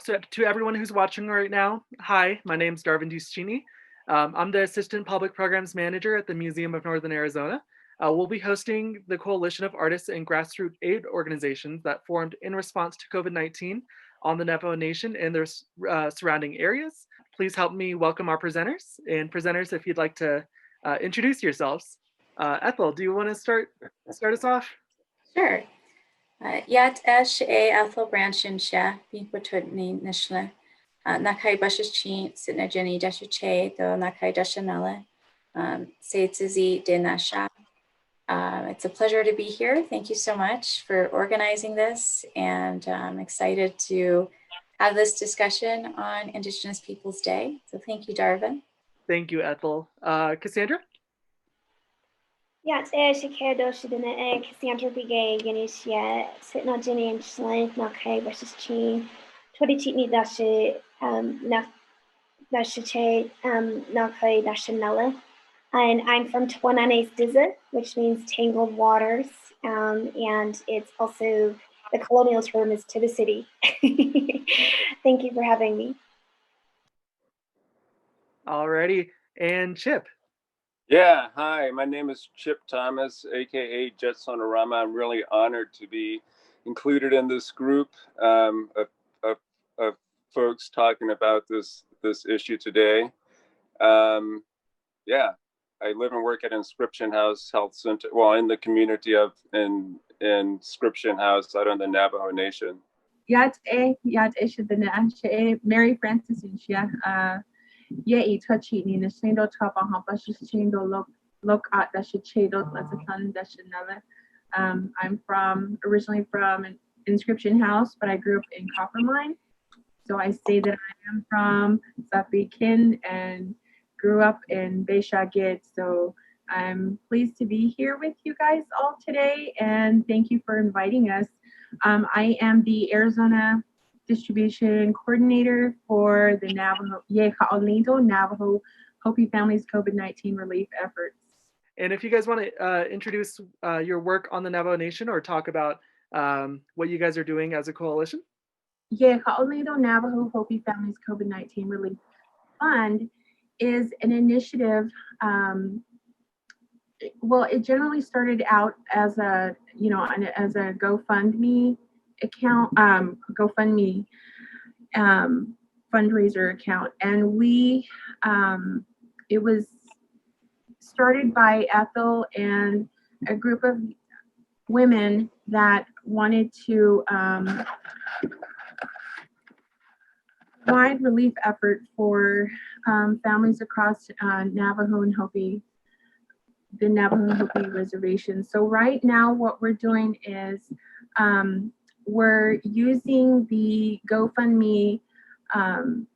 So to everyone who's watching right now, hi, my name's Darvin Duscini. I'm the Assistant Public Programs Manager at the Museum of Northern Arizona. We'll be hosting the coalition of artists and grassroots aid organizations that formed in response to COVID-19 on the Navajo Nation and their surrounding areas. Please help me welcome our presenters. And presenters, if you'd like to introduce yourselves. Ethel, do you want to start us off? Sure. Yat esh Ethel Branch in Sha, Binkwatutni Nishla, Nakai Bashachi, Sitna Jenny Dashache, do Nakai Dashanella, Seitsizi de Nasha. It's a pleasure to be here. Thank you so much for organizing this, and I'm excited to have this discussion on Indigenous Peoples Day. So thank you, Darvin. Thank you, Ethel. Cassandra? Yeah, Diné, Cassandra Begay, Yanishia, Sitna Jenny and Schlein, Nakai versus Chi, Toditini Dashi, Dashache, Nakai Dashanella. And I'm from Twananes Dizit, which means tangled waters. And it's also, the colonial term is to the city. Thank you for having me. Alrighty, and Chip. Yeah, hi, my name is Chip Thomas, aka Jet Sonorama. I'm really honored to be included in this group of folks talking about this issue today. Yeah, I live and work at Inscription House Health Center, well, in the community of Inscription House out in the Navajo Nation. Mary Francis Yeah, touchy ni nasindo tapa hampa shindo look at that shadow that's a ton that should never. I'm originally from an Inscription House, but I grew up in Coppermine. So I say that I am from Zafikin and grew up in Beishagit. So I'm pleased to be here with you guys all today, and thank you for inviting us. I am the Arizona Distribution Coordinator for the Navajo Hopi Families COVID-19 relief efforts. And if you guys want to introduce your work on the Navajo Nation or talk about what you guys are doing as a coalition. Navajo Hopi Families COVID-19 Relief Fund is an initiative. Well, it generally started out as a GoFundMe account, GoFundMe fundraiser account, and it was started by Ethel and a group of women that wanted to provide relief effort for families across Navajo and Hopi, the Navajo and Hopi reservation. So right now what we're doing is we're using the GoFundMe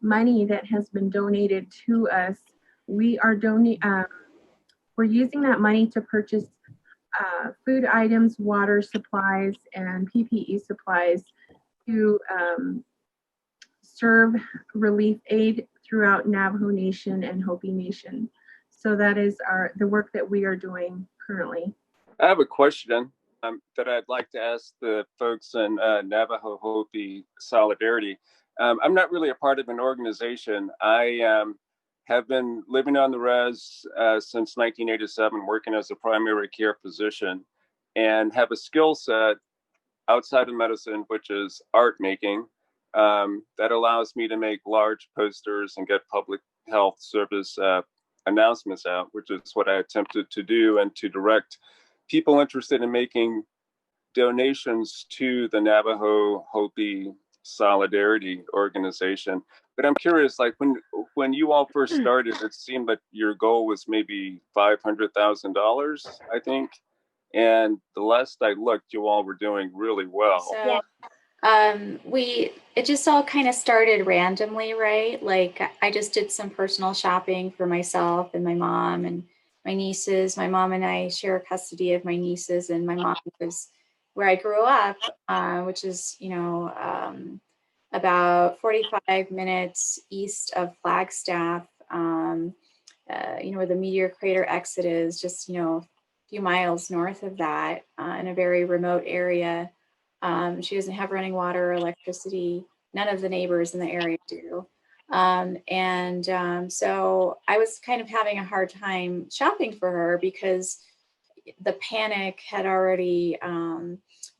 money that has been donated to us. We're using that money to purchase food items, water supplies, and PPE supplies to serve relief aid throughout Navajo Nation and Hopi Nation. So that is the work that we are doing currently. I have a question that I'd like to ask the folks in Navajo Hopi Solidarity. I'm not really a part of an organization. I have been living on the res since 1987, working as a primary care physician, and have a skill set outside of medicine, which is art making, that allows me to make large posters and get public health service announcements out, which is what I attempted to do, and to direct people interested in making donations to the Navajo Hopi Solidarity organization. But I'm curious, like when you all first started, it seemed that your goal was maybe $500,000, I think. And the last I looked, you all were doing really well. So it just all kind of started randomly, right? Like I just did some personal shopping for myself and my mom and my nieces. My mom and I share custody of my nieces, and my mom lives where I grew up, which is, about 45 minutes east of Flagstaff, where the meteor crater exit is, just, a few miles north of that, in a very remote area. She doesn't have running water or electricity, none of the neighbors in the area do. So I was kind of having a hard time shopping for her because the panic had already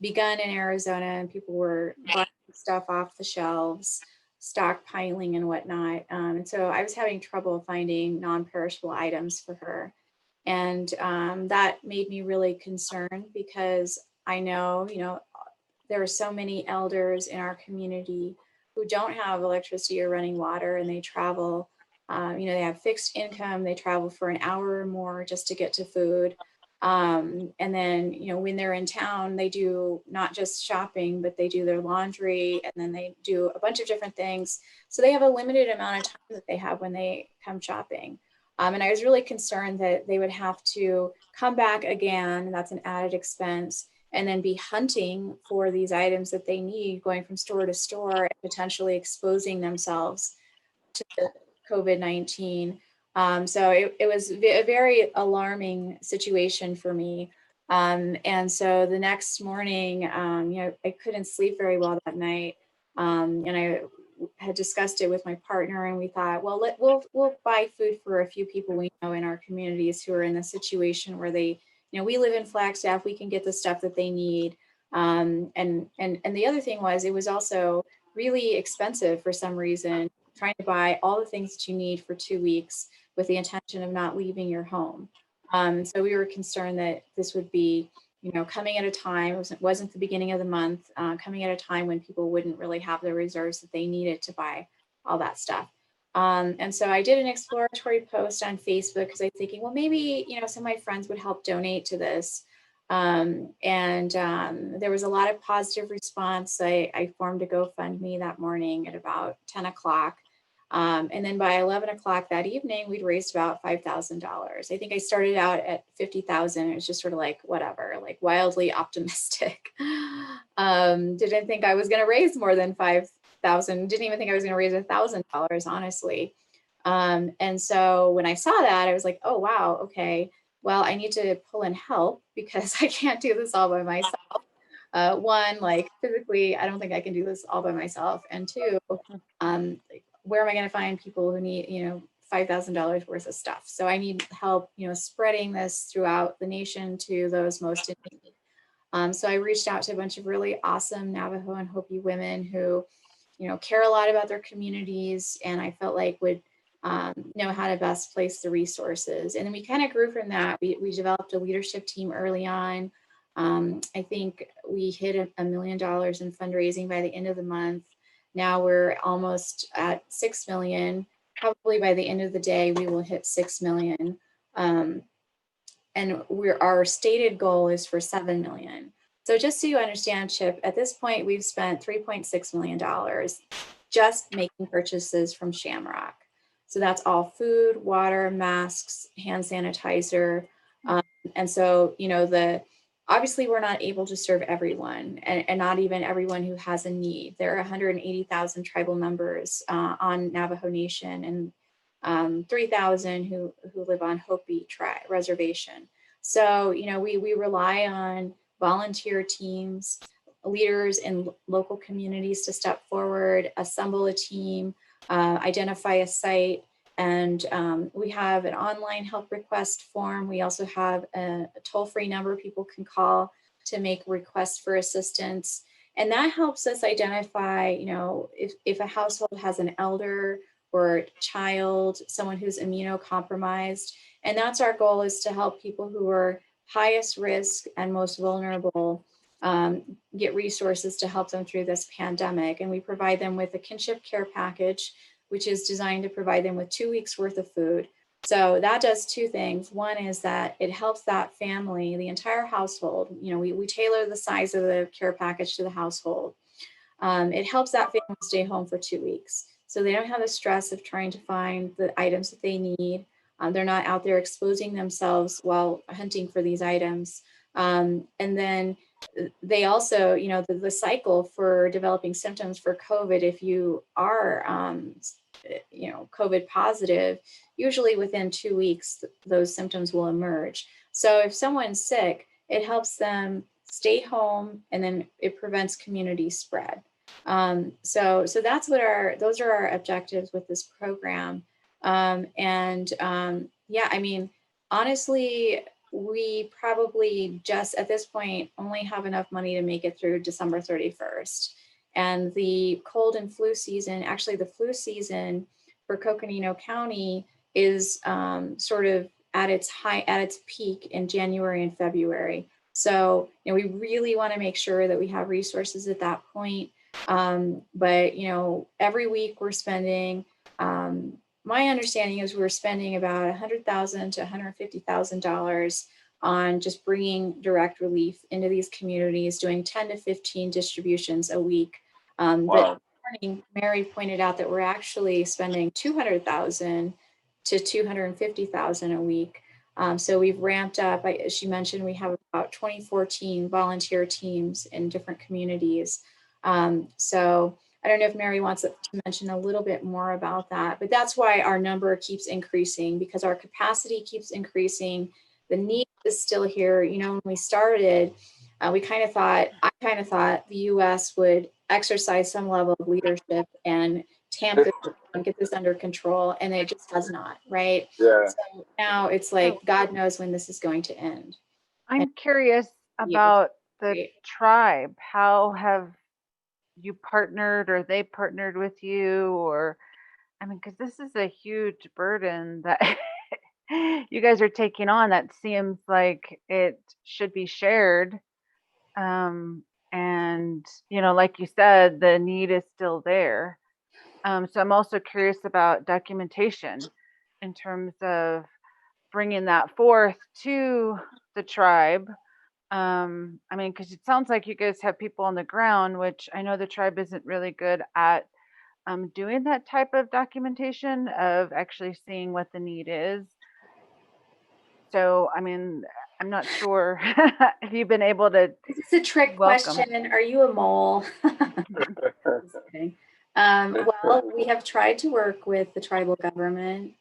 begun in Arizona, and people were buying stuff off the shelves, stockpiling and whatnot. And so I was having trouble finding non-perishable items for her. And that made me really concerned because I know, there are so many elders in our community who don't have electricity or running water, and they travel, they have fixed income, they travel for an hour or more just to get to food. And then, when they're in town, they do not just shopping, but they do their laundry, and then they do a bunch of different things. So they have a limited amount of time that they have when they come shopping. And I was really concerned that they would have to come back again, that's an added expense, and then be hunting for these items that they need, going from store to store, and potentially exposing themselves to COVID-19. So it was a very alarming situation for me. And so the next morning, I couldn't sleep very well that night. And I had discussed it with my partner, and we thought, well, we'll buy food for a few people we know in our communities who are in the situation where they, we live in Flagstaff, we can get the stuff that they need. And the other thing was, it was also really expensive for some reason, trying to buy all the things that you need for 2 weeks with the intention of not leaving your home. So we were concerned that this would be, coming at a time, it wasn't the beginning of the month, coming at a time when people wouldn't really have the reserves that they needed to buy all that stuff. And so I did an exploratory post on Facebook because I was thinking, well, maybe, some of my friends would help donate to this. There was a lot of positive response. I formed a GoFundMe that morning at about 10 o'clock. And then by 11 o'clock that evening, we'd raised about $5,000. I think I started out at 50,000. It was just sort of like, whatever, like wildly optimistic. Didn't think I was going to raise more than 5,000. Didn't even think I was going to raise $1,000, honestly. And so when I saw that, I was like, oh, wow, okay. Well, I need to pull in help because I can't do this all by myself. One, like physically, I don't think I can do this all by myself. And two, where am I going to find people who need, $5,000 worth of stuff? So I need help, spreading this throughout the nation to those most in need. So I reached out to a bunch of really awesome Navajo and Hopi women who, care a lot about their communities, and I felt like would know how to best place the resources. And then we kind of grew from that. We developed a leadership team early on. I think we hit $1 million in fundraising by the end of the month. Now we're almost at 6 million. Probably by the end of the day, we will hit 6 million. And our stated goal is for 7 million. So just so you understand, Chip, at this point, we've spent $3.6 million just making purchases from Shamrock. So that's all food, water, masks, hand sanitizer. And so, obviously we're not able to serve everyone, and not even everyone who has a need. There are 180,000 tribal members on Navajo Nation, and 3,000 who live on Hopi reservation. So, we rely on volunteer teams, leaders in local communities to step forward, assemble a team, identify a site. And we have an online help request form. We also have a toll-free number people can call to make requests for assistance. And that helps us identify, if a household has an elder or child, someone who's immunocompromised. And that's our goal, is to help people who are highest risk and most vulnerable get resources to help them through this pandemic. And we provide them with a kinship care package, which is designed to provide them with 2 weeks worth of food. So that does two things. One is that it helps that family, the entire household. We tailor the size of the care package to the household. It helps that family stay home for 2 weeks. So they don't have the stress of trying to find the items that they need. They're not out there exposing themselves while hunting for these items. And then they also, the cycle for developing symptoms for COVID, if you are, COVID positive, usually within 2 weeks, those symptoms will emerge. So if someone's sick, it helps them stay home, and then it prevents community spread. So that's what those are our objectives with this program. Yeah, I mean, honestly, we probably just at this point only have enough money to make it through December 31st. And the cold and flu season, actually the flu season for Coconino County is sort of at its peak in January and February. So, you know, we really want to make sure that we have resources at that point. But, you know, every week we're spending, my understanding is we're spending about $100,000 to $150,000 on just bringing direct relief into these communities, doing 10 to 15 distributions a week. Wow. But this morning, Mary pointed out that we're actually spending $200,000 to $250,000 a week. So we've ramped up. As she mentioned, we have about 2014 volunteer teams in different communities. So I don't know if Mary wants to mention a little bit more about that, but that's why our number keeps increasing, because our capacity keeps increasing. The need is still here. You know, when we started, I kind of thought the U.S. would exercise some level of leadership and tamp this and get this under control, and it just does not, right? Yeah. So now it's like, God knows when this is going to end. I'm curious about the tribe. How have you partnered, or they partnered with you? Or, I mean, because this is a huge burden that you guys are taking on that seems like it should be shared. And, you know, like you said, the need is still there. So I'm also curious about documentation in terms of bringing that forth to the tribe. I mean, because it sounds like you guys have people on the ground, which I know the tribe isn't really good at doing that type of documentation of actually seeing what the need is. So, I mean, I'm not sure if you've been able to. It's a trick question. Are you a mole? Just kidding. Well, we have tried to work with the tribal government.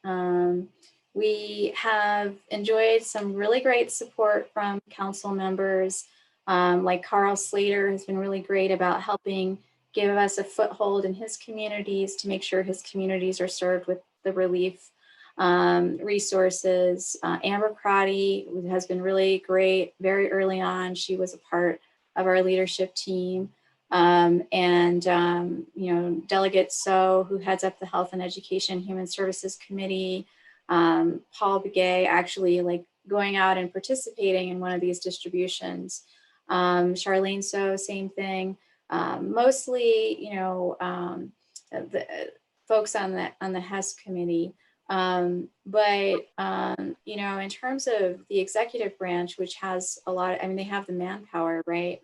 We have enjoyed some really great support from council members. Like Carl Slater has been really great about helping give us a foothold in his communities to make sure his communities are served with the relief resources. Amber Crotty has been really great very early on. She was a part of our leadership team. You know, Delegate So, who heads up the Health and Education Human Services Committee, Paul Begay actually like going out and participating in one of these distributions. Charlene So, same thing. Mostly, you know, the folks on the HES committee. You know, in terms of the executive branch, which has a lot of, I mean, they have the manpower, right?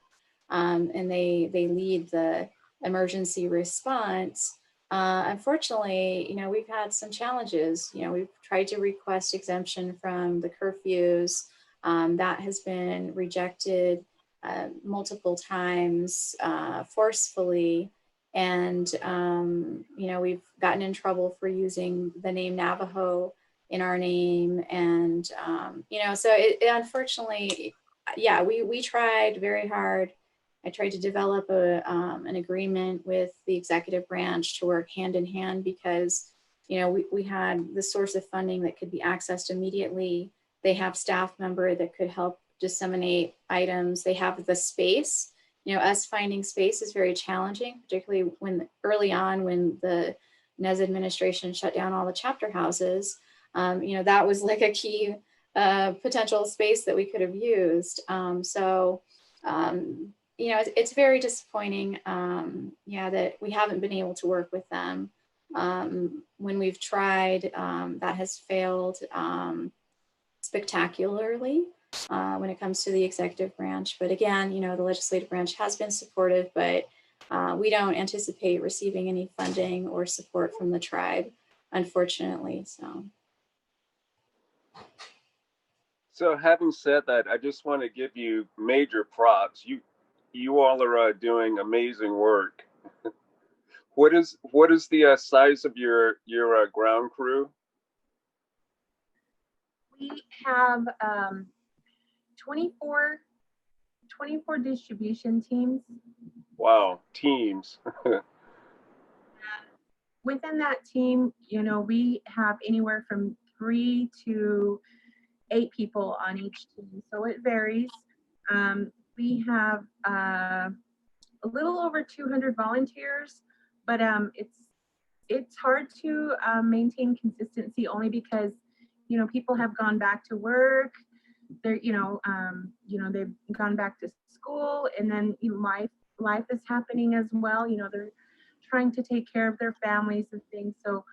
And they lead the emergency response. Unfortunately, you know, we've had some challenges. You know, we've tried to request exemption from the curfews. That has been rejected multiple times forcefully. And, you know, we've gotten in trouble for using the name Navajo in our name. And, you know, so it unfortunately, yeah, we tried very hard. I tried to develop an agreement with the executive branch to work hand in hand because, you know, we had the source of funding that could be accessed immediately. They have staff member that could help disseminate items. They have the space. You know, us finding space is very challenging, particularly when early on when the Nez administration shut down all the chapter houses. You know, that was like a key potential space that we could have used. You know, it's very disappointing, yeah, that we haven't been able to work with them. When we've tried, that has failed spectacularly when it comes to the executive branch. But again, you know, the legislative branch has been supportive, but we don't anticipate receiving any funding or support from the tribe, unfortunately, so. So having said that, I just want to give you major props. You all are doing amazing work. What is the size of your ground crew? We have 24 distribution teams Wow, teams. Within that team, we have anywhere from 3 to 8 people on each team, so it varies. We have a little over 200 volunteers, but it's hard to maintain consistency only because people have gone back to work. They're they've gone back to school, and then life is happening as well. They're trying to take care of their families and things. So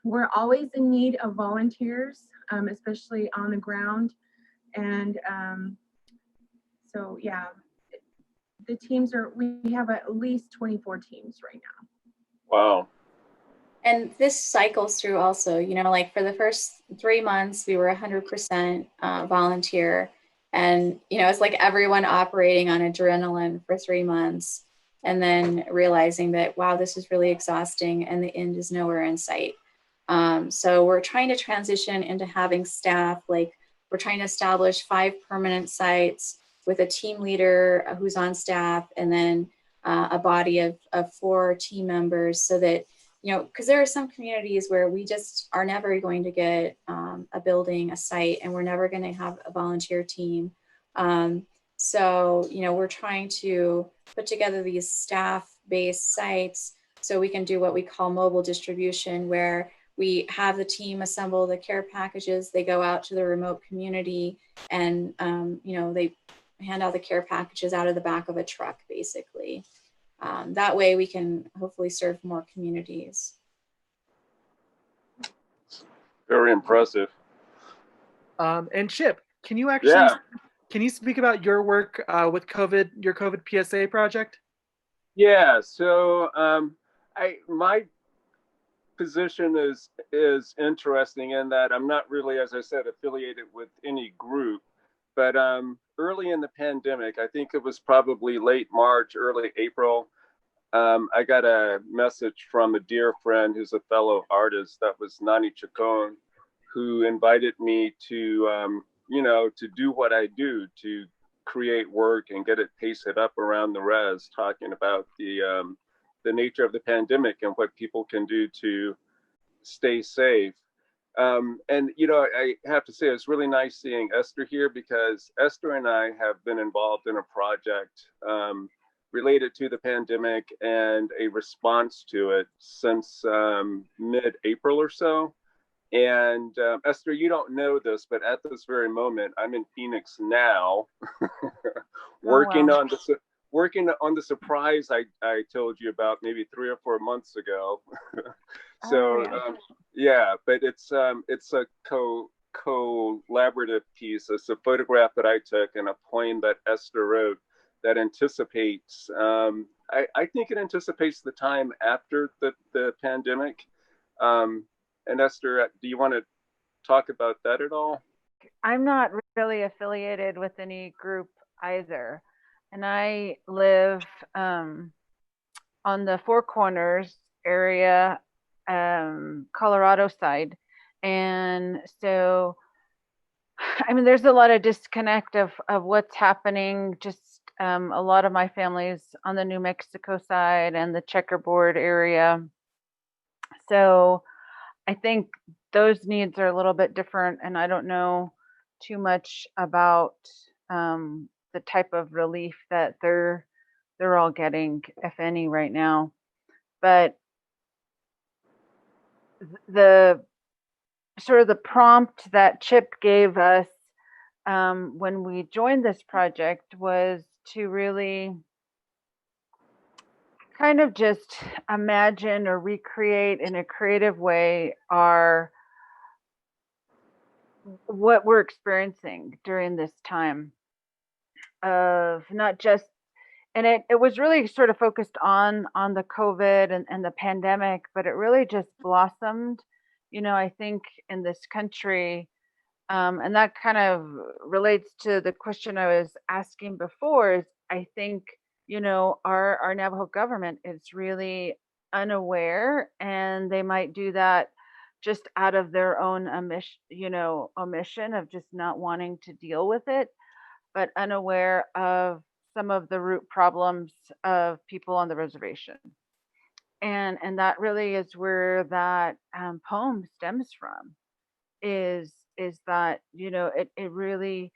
we're always in need of volunteers, especially on the ground. And so yeah, the teams we have at least 24 teams right now. Wow. And this cycles through also, like for the first 3 months, we were 100% volunteer. And, it's like everyone operating on adrenaline for 3 months and then realizing that, wow, this is really exhausting and the end is nowhere in sight. So we're trying to transition into having staff, like we're trying to establish 5 permanent sites with a team leader who's on staff, and then a body of 4 team members, so that, because there are some communities where we just are never going to get a building, a site, and we're never going to have a volunteer team. So, we're trying to put together these staff-based sites so we can do what we call mobile distribution, where we have the team assemble the care packages, they go out to the remote community, and, they hand out the care packages out of the back of a truck, basically. That way we can hopefully serve more communities. Very impressive. And Chip, can you can you speak about your work with your COVID PSA project? Yeah. So my position is interesting in that I'm not really, as I said, affiliated with any group, but early in the pandemic, I think it was probably late March, early April, I got a message from a dear friend who's a fellow artist, that was Nani Chacon, who invited me to, to do what I do, to create work and get it pasted up around the res, talking about the nature of the pandemic and what people can do to stay safe. And, I have to say, it's really nice seeing Esther here, because Esther and I have been involved in a project related to the pandemic and a response to it since mid-April or so. And Esther, you don't know this, but at this very moment, I'm in Phoenix now, working on the surprise I told you about maybe 3 or 4 months ago. So but it's a collaborative piece. It's a photograph that I took and a poem that Esther wrote that anticipates, I think it anticipates the time after the pandemic. And Esther, do you want to talk about that at all? I'm not really affiliated with any group either. And I live on the Four Corners area, Colorado side. And so, there's a lot of disconnect of what's happening. Just a lot of my family's on the New Mexico side and the checkerboard area. So I think those needs are a little bit different, and I don't know too much about the type of relief that they're all getting, if any, right now. But the sort of the prompt that Chip gave us when we joined this project was to really kind of just imagine or recreate in a creative way what we're experiencing during this time of not just, and it was really sort of focused on the COVID and the pandemic, but it really just blossomed, I think, in this country. And that kind of relates to the question I was asking before, is I think, our Navajo government is really unaware, and they might do that just out of their own omission of just not wanting to deal with it, but unaware of some of the root problems of people on the reservation. And that really is where that poem stems from, is that, it really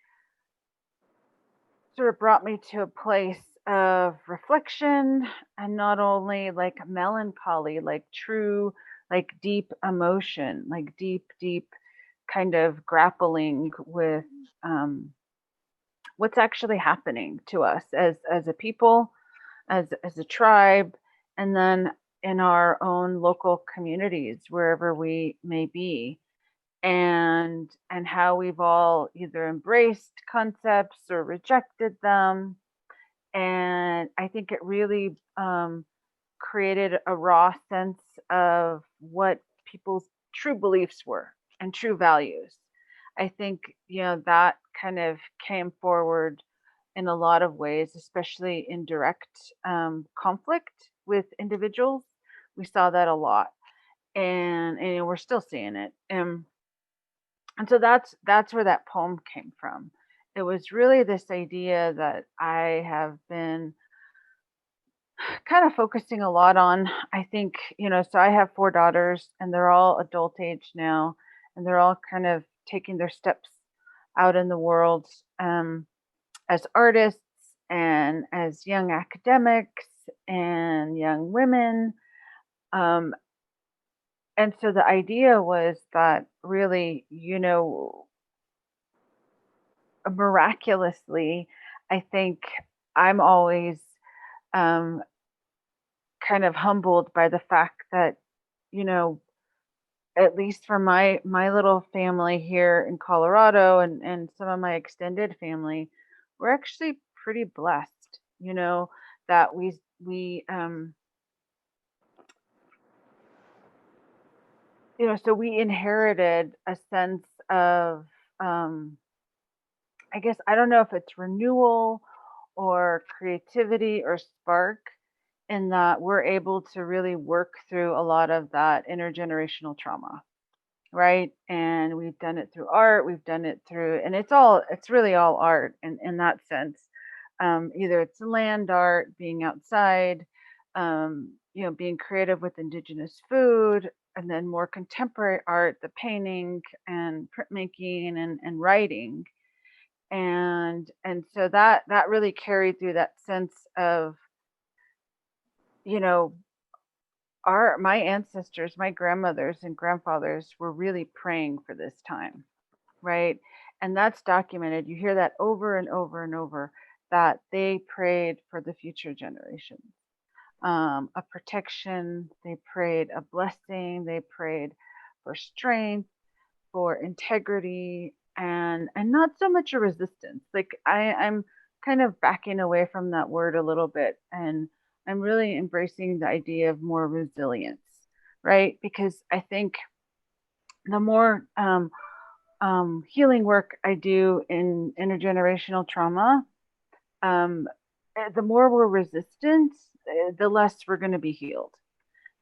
sort of brought me to a place of reflection, and not only like melancholy, like true, like deep emotion, like deep kind of grappling with what's actually happening to us as a people, as a tribe, and then in our own local communities, wherever we may be, and how we've all either embraced concepts or rejected them. And I think it really created a raw sense of what people's true beliefs were and true values. I think, that kind of came forward in a lot of ways, especially in direct conflict with individuals. We saw that a lot, and we're still seeing it. And so that's where that poem came from. It was really this idea that I have been kind of focusing a lot on. I think, so I have 4 daughters, and they're all adult age now, and they're all kind of taking their steps out in the world, as artists and as young academics and young women. And so the idea was that really, miraculously, I think I'm always um, kind of humbled by the fact that, you know, at least for my little family here in Colorado, and some of my extended family, we're actually pretty blessed, that so we inherited a sense of, I guess, I don't know if it's renewal or creativity or spark, in that we're able to really work through a lot of that intergenerational trauma, right? And we've done it through art, we've done it through, and it's really all art in that sense. Either it's land art, being outside, being creative with indigenous food, and then more contemporary art, the painting and printmaking and writing. And so that really carried through that sense of, you know, my ancestors, my grandmothers and grandfathers were really praying for this time, right? And that's documented. You hear that over and over and over, that they prayed for the future generations, a protection. They prayed a blessing. They prayed for strength, for integrity, and not so much a resistance. Like I'm kind of backing away from that word a little bit, and I'm really embracing the idea of more resilience, right? Because I think the more healing work I do in intergenerational trauma, the more we're resistant, the less we're going to be healed.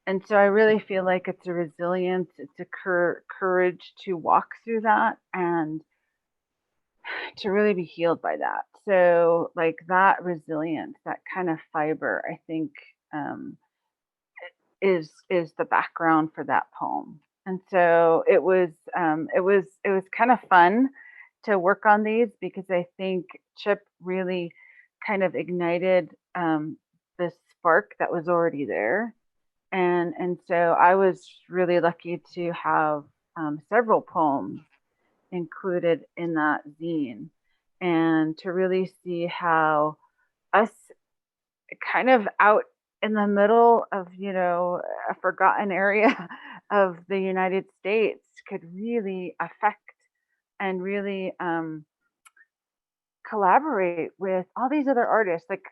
And so I really feel like it's a resilience, it's a courage to walk through that and to really be healed by that. So like that resilience, that kind of fiber, I think is the background for that poem. And so it was kind of fun to work on these, because I think Chip really kind of ignited the spark that was already there. And so I was really lucky to have several poems included in that zine, and to really see how us kind of out in the middle of, a forgotten area of the United States could really affect and really collaborate with all these other artists. Like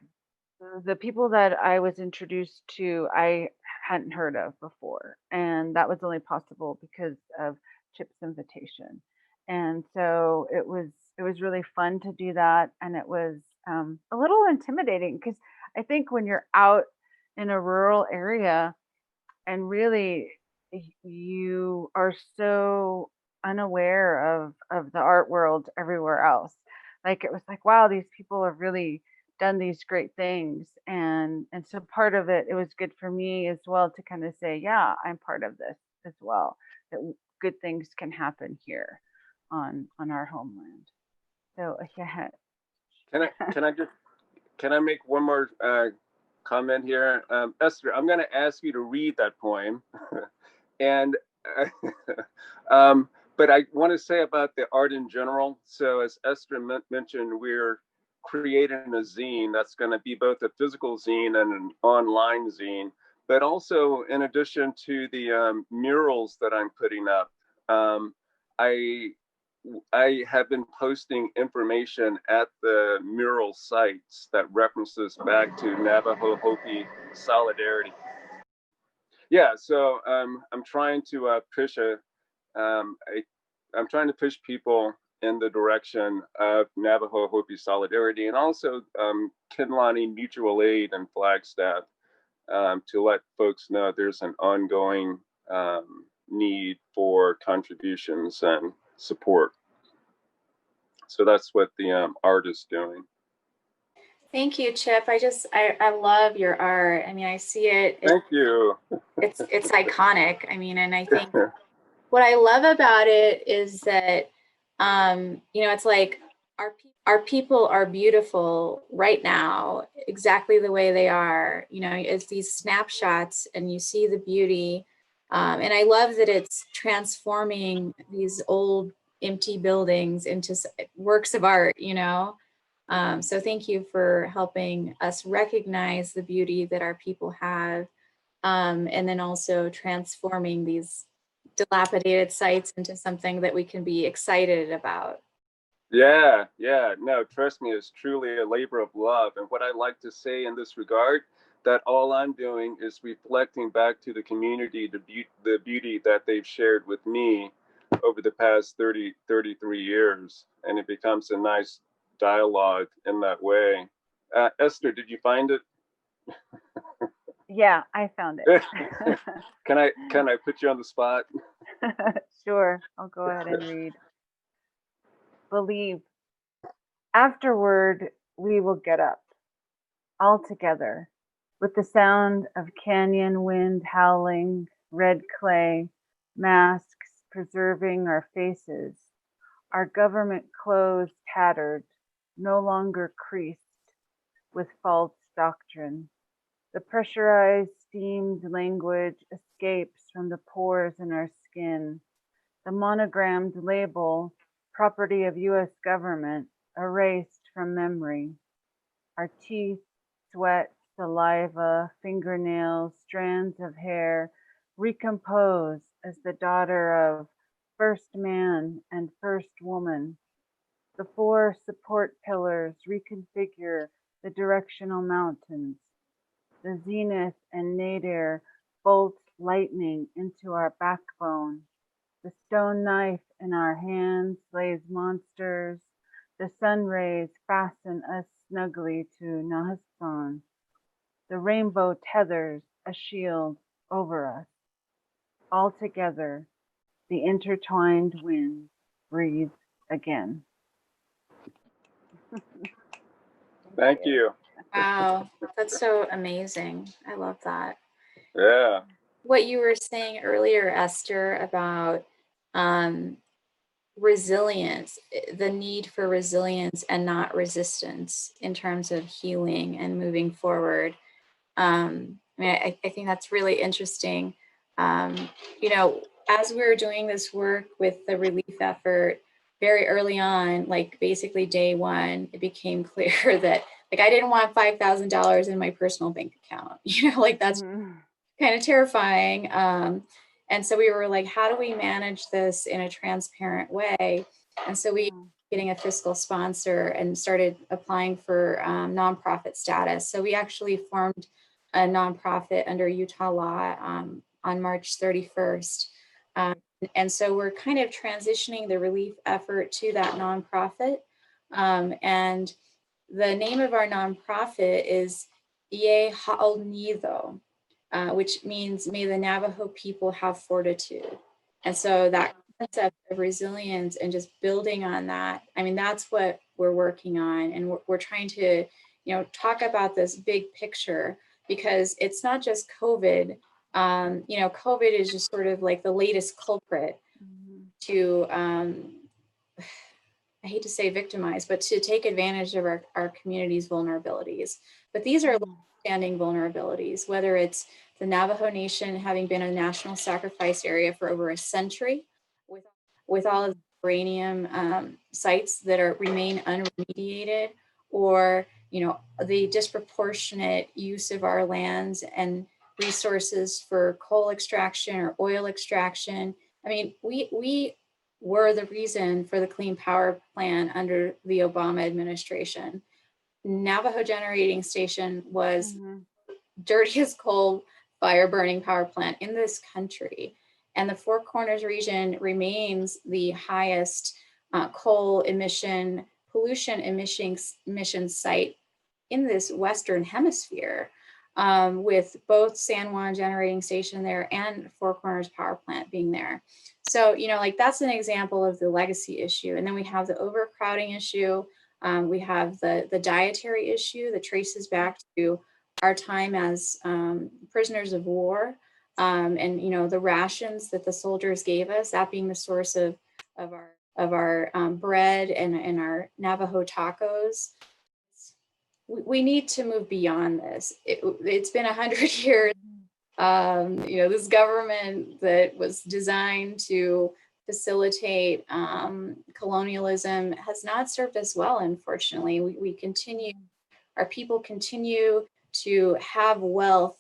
the people that I was introduced to, I hadn't heard of before, and that was only possible because of Chip's invitation. And so it was really fun to do that, and it was a little intimidating, because I think when you're out in a rural area, and really you are so unaware of the art world everywhere else, like it was like, wow, these people have really done these great things. And so part of it, it was good for me as well to kind of say, yeah, I'm part of this as well, that good things can happen here on our homeland. So yeah. Can I make one more comment here? Esther, I'm going to ask you to read that poem. And but I want to say about the art in general. So as Esther mentioned, we're creating a zine that's going to be both a physical zine and an online zine, but also in addition to the murals that I'm putting up, I have been posting information at the mural sites that references back to Navajo Hopi solidarity. Yeah, so I'm trying to I'm trying to push people in the direction of Navajo Hopi solidarity, and also Kinlani Mutual Aid and Flagstaff, to let folks know there's an ongoing need for contributions and support. So that's what the art is doing. Thank you, Chip. I love your art. I mean, I see it. Thank you. It's iconic. I mean, and I think what I love about it is that, you know, it's like our people are beautiful right now, exactly the way they are. You know, it's these snapshots and you see the beauty. And I love that it's transforming these old empty buildings into works of art, you know. So thank you for helping us recognize the beauty that our people have, and then also transforming these dilapidated sites into something that we can be excited about. Yeah, no, trust me, it's truly a labor of love. And what I like to say in this regard, that all I'm doing is reflecting back to the community the beauty that they've shared with me over the past 33 years. And it becomes a nice dialogue in that way. Esther, did you find it? Yeah, I found it. Can I put you on the spot? Sure, I'll go ahead and read. Believe. Afterward, we will get up, all together, with the sound of canyon wind howling, red clay, masks preserving our faces, our government clothes tattered, no longer creased with false doctrine. The pressurized, steamed language escapes from the pores in our skin. The monogrammed label, property of U.S. government, erased from memory. Our teeth, sweat, saliva, fingernails, strands of hair recompose as the daughter of first man and first woman. The 4 support pillars reconfigure the directional mountains. The zenith and nadir bolt lightning into our backbone. The stone knife in our hands slays monsters. The sun rays fasten us snugly to Nahaspan. The rainbow tethers a shield over us. All together, the intertwined wind breathes again. Thank you. Wow, that's so amazing. I love that. Yeah. What you were saying earlier, Esther, about resilience, the need for resilience and not resistance in terms of healing and moving forward. I mean, I think that's really interesting. You know, as we were doing this work with the relief effort, very early on, like basically day one, it became clear that like I didn't want $5,000 in my personal bank account. You know, like that's kind of terrifying. And so we were like, how do we manage this in a transparent way? And so we getting a fiscal sponsor and started applying for nonprofit status. So we actually formed a nonprofit under Utah law on March 31st. And so we're kind of transitioning the relief effort to that nonprofit. And the name of our nonprofit is Ye Ha'olnido, which means may the Navajo people have fortitude. And so that concept of resilience and just building on that, I mean, that's what we're working on. And we're trying to talk about this big picture, because it's not just COVID. COVID is just sort of like the latest culprit to, I hate to say victimize, but to take advantage of our community's vulnerabilities. But these are long-standing vulnerabilities, whether it's the Navajo Nation having been a national sacrifice area for over a century, with all of the uranium sites that remain unremediated, or the disproportionate use of our lands and resources for coal extraction or oil extraction. I mean, we were the reason for the Clean Power Plan under the Obama administration. Navajo Generating Station was dirtiest coal fire burning power plant in this country. And the Four Corners region remains the highest coal emission, pollution emission site in this Western hemisphere, with both San Juan Generating Station there and Four Corners Power Plant being there. So, that's an example of the legacy issue. And then we have the overcrowding issue. We have the dietary issue that traces back to our time as prisoners of war, and the rations that the soldiers gave us, that being the source of our bread and our Navajo tacos. We need to move beyond this. It's been 100 years. This government that was designed to facilitate colonialism has not served us well, unfortunately. Our people continue to have wealth,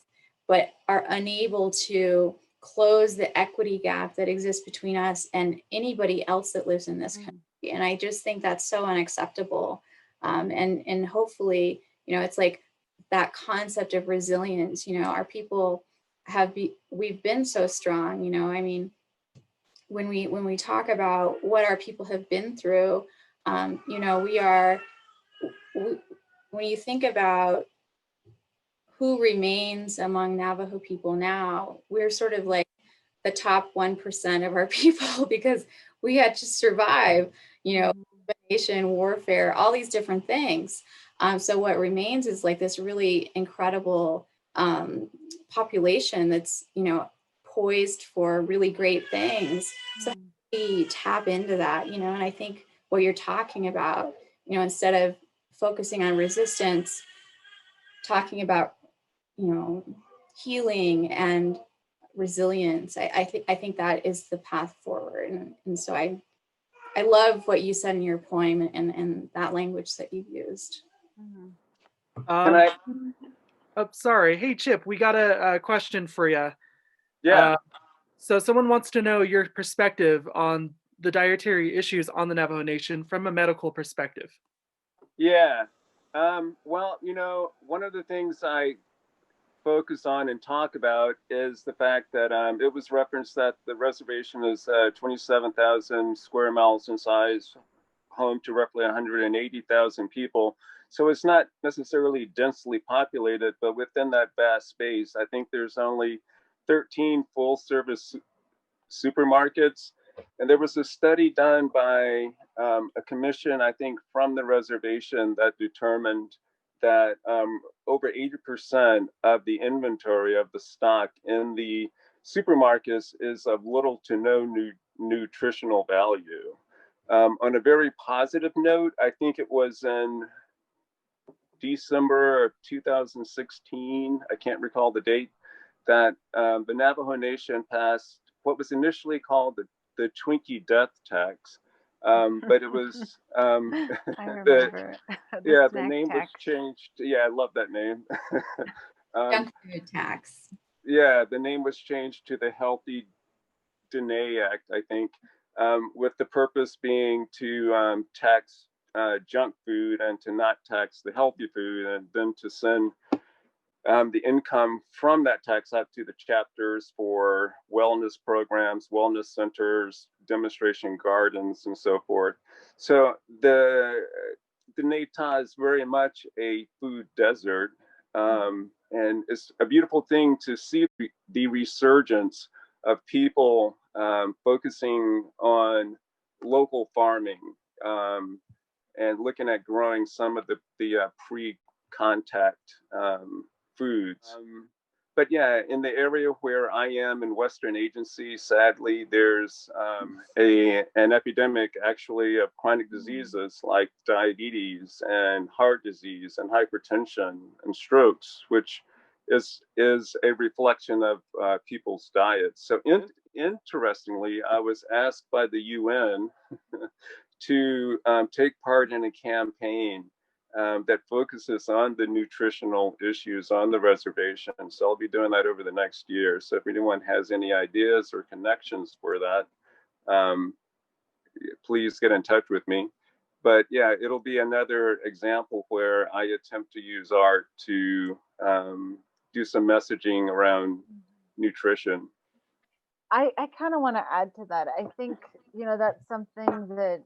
but are unable to close the equity gap that exists between us and anybody else that lives in this country. And I just think that's so unacceptable. And hopefully, it's like that concept of resilience. Our people we've been so strong. I mean, when we talk about what our people have been through, when you think about who remains among Navajo people now, we're sort of like the top 1% of our people, because we had to survive, nation warfare, all these different things. So what remains is like this really incredible population that's, poised for really great things. So we tap into that, and I think what you're talking about, instead of focusing on resistance, talking about, healing and resilience, I think that is the path forward. And so I love what you said in your poem and that language that you used. Sorry. Hey, Chip, we got a question for you. Yeah. So someone wants to know your perspective on the dietary issues on the Navajo Nation from a medical perspective. Yeah. Well, one of the things I focus on and talk about is the fact that it was referenced that the reservation is 27,000 square miles in size, home to roughly 180,000 people. So it's not necessarily densely populated, but within that vast space, I think there's only 13 full service supermarkets. And there was a study done by a commission, I think, from the reservation that determined that over 80% of the inventory of the stock in the supermarkets is of little to no nutritional value. On a very positive note, I think it was in December of 2016, I can't recall the date, that the Navajo Nation passed what was initially called the Twinkie death tax. But it was I remember. the name was changed. Yeah, I love that name. Junk food tax. Yeah, the name was changed to the Healthy Diné Act, I think, with the purpose being to tax junk food and to not tax the healthy food, and then to send the income from that tax out to the chapters for wellness programs, wellness centers, demonstration gardens, and so forth. So the Nata is very much a food desert. And it's a beautiful thing to see the resurgence of people focusing on local farming and looking at growing some of the contact foods. But yeah, in the area where I am in Western Agency, sadly, there's an epidemic actually of chronic diseases like diabetes and heart disease and hypertension and strokes, which is a reflection of people's diets. So interestingly, I was asked by the UN to take part in a campaign that focuses on the nutritional issues on the reservation. So I'll be doing that over the next year. So if anyone has any ideas or connections for that, please get in touch with me. But yeah, it'll be another example where I attempt to use art to do some messaging around nutrition. I kind of want to add to that. I think, that's something that,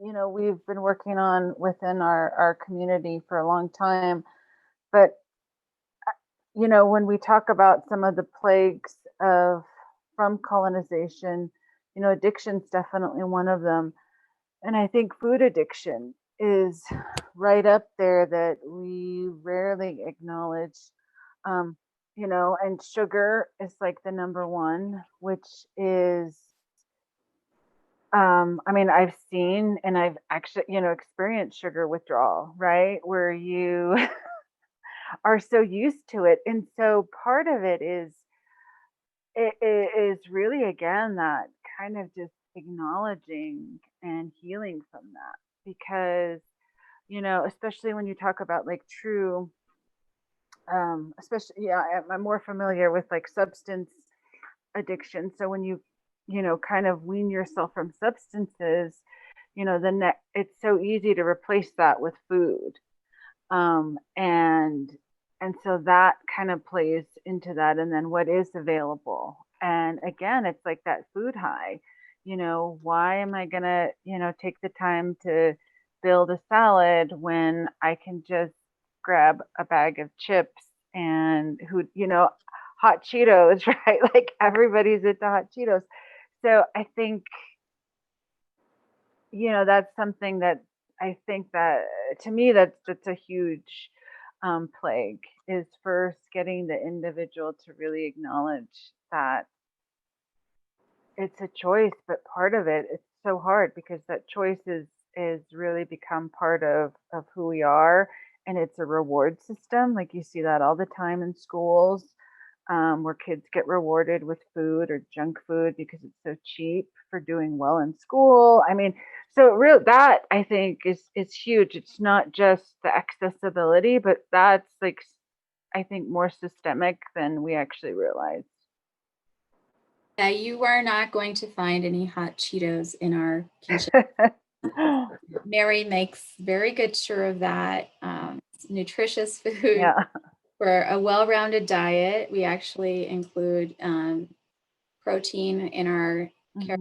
we've been working on within our community for a long time. But, when we talk about some of the plagues from colonization, addiction's definitely one of them. And I think food addiction is right up there that we rarely acknowledge. And sugar is like the number one, which is, I've seen and I've actually, experienced sugar withdrawal, right? Where you are so used to it. And so part of it is really, again, that kind of just acknowledging and healing from that. Because, especially when you talk about like true, especially, I'm more familiar with like substance addiction. So when you kind of wean yourself from substances, it's so easy to replace that with food. And so that kind of plays into that. And then what is available. And again, it's like that food high. Why am I going to, take the time to build a salad when I can just grab a bag of chips and hot Cheetos, right? Like everybody's into hot Cheetos. So I think, that's something that I think that to me, that's a huge plague, is first getting the individual to really acknowledge that it's a choice, but part of it's so hard because that choice is really become part of who we are. And it's a reward system. Like you see that all the time in schools, where kids get rewarded with food or junk food because it's so cheap for doing well in school. So that I think is huge. It's not just the accessibility, but that's like, I think, more systemic than we actually realize. Yeah, you are not going to find any hot Cheetos in our kitchen. Mary makes very good sure of that. Nutritious food. Yeah. For a well-rounded diet, we actually include protein in our care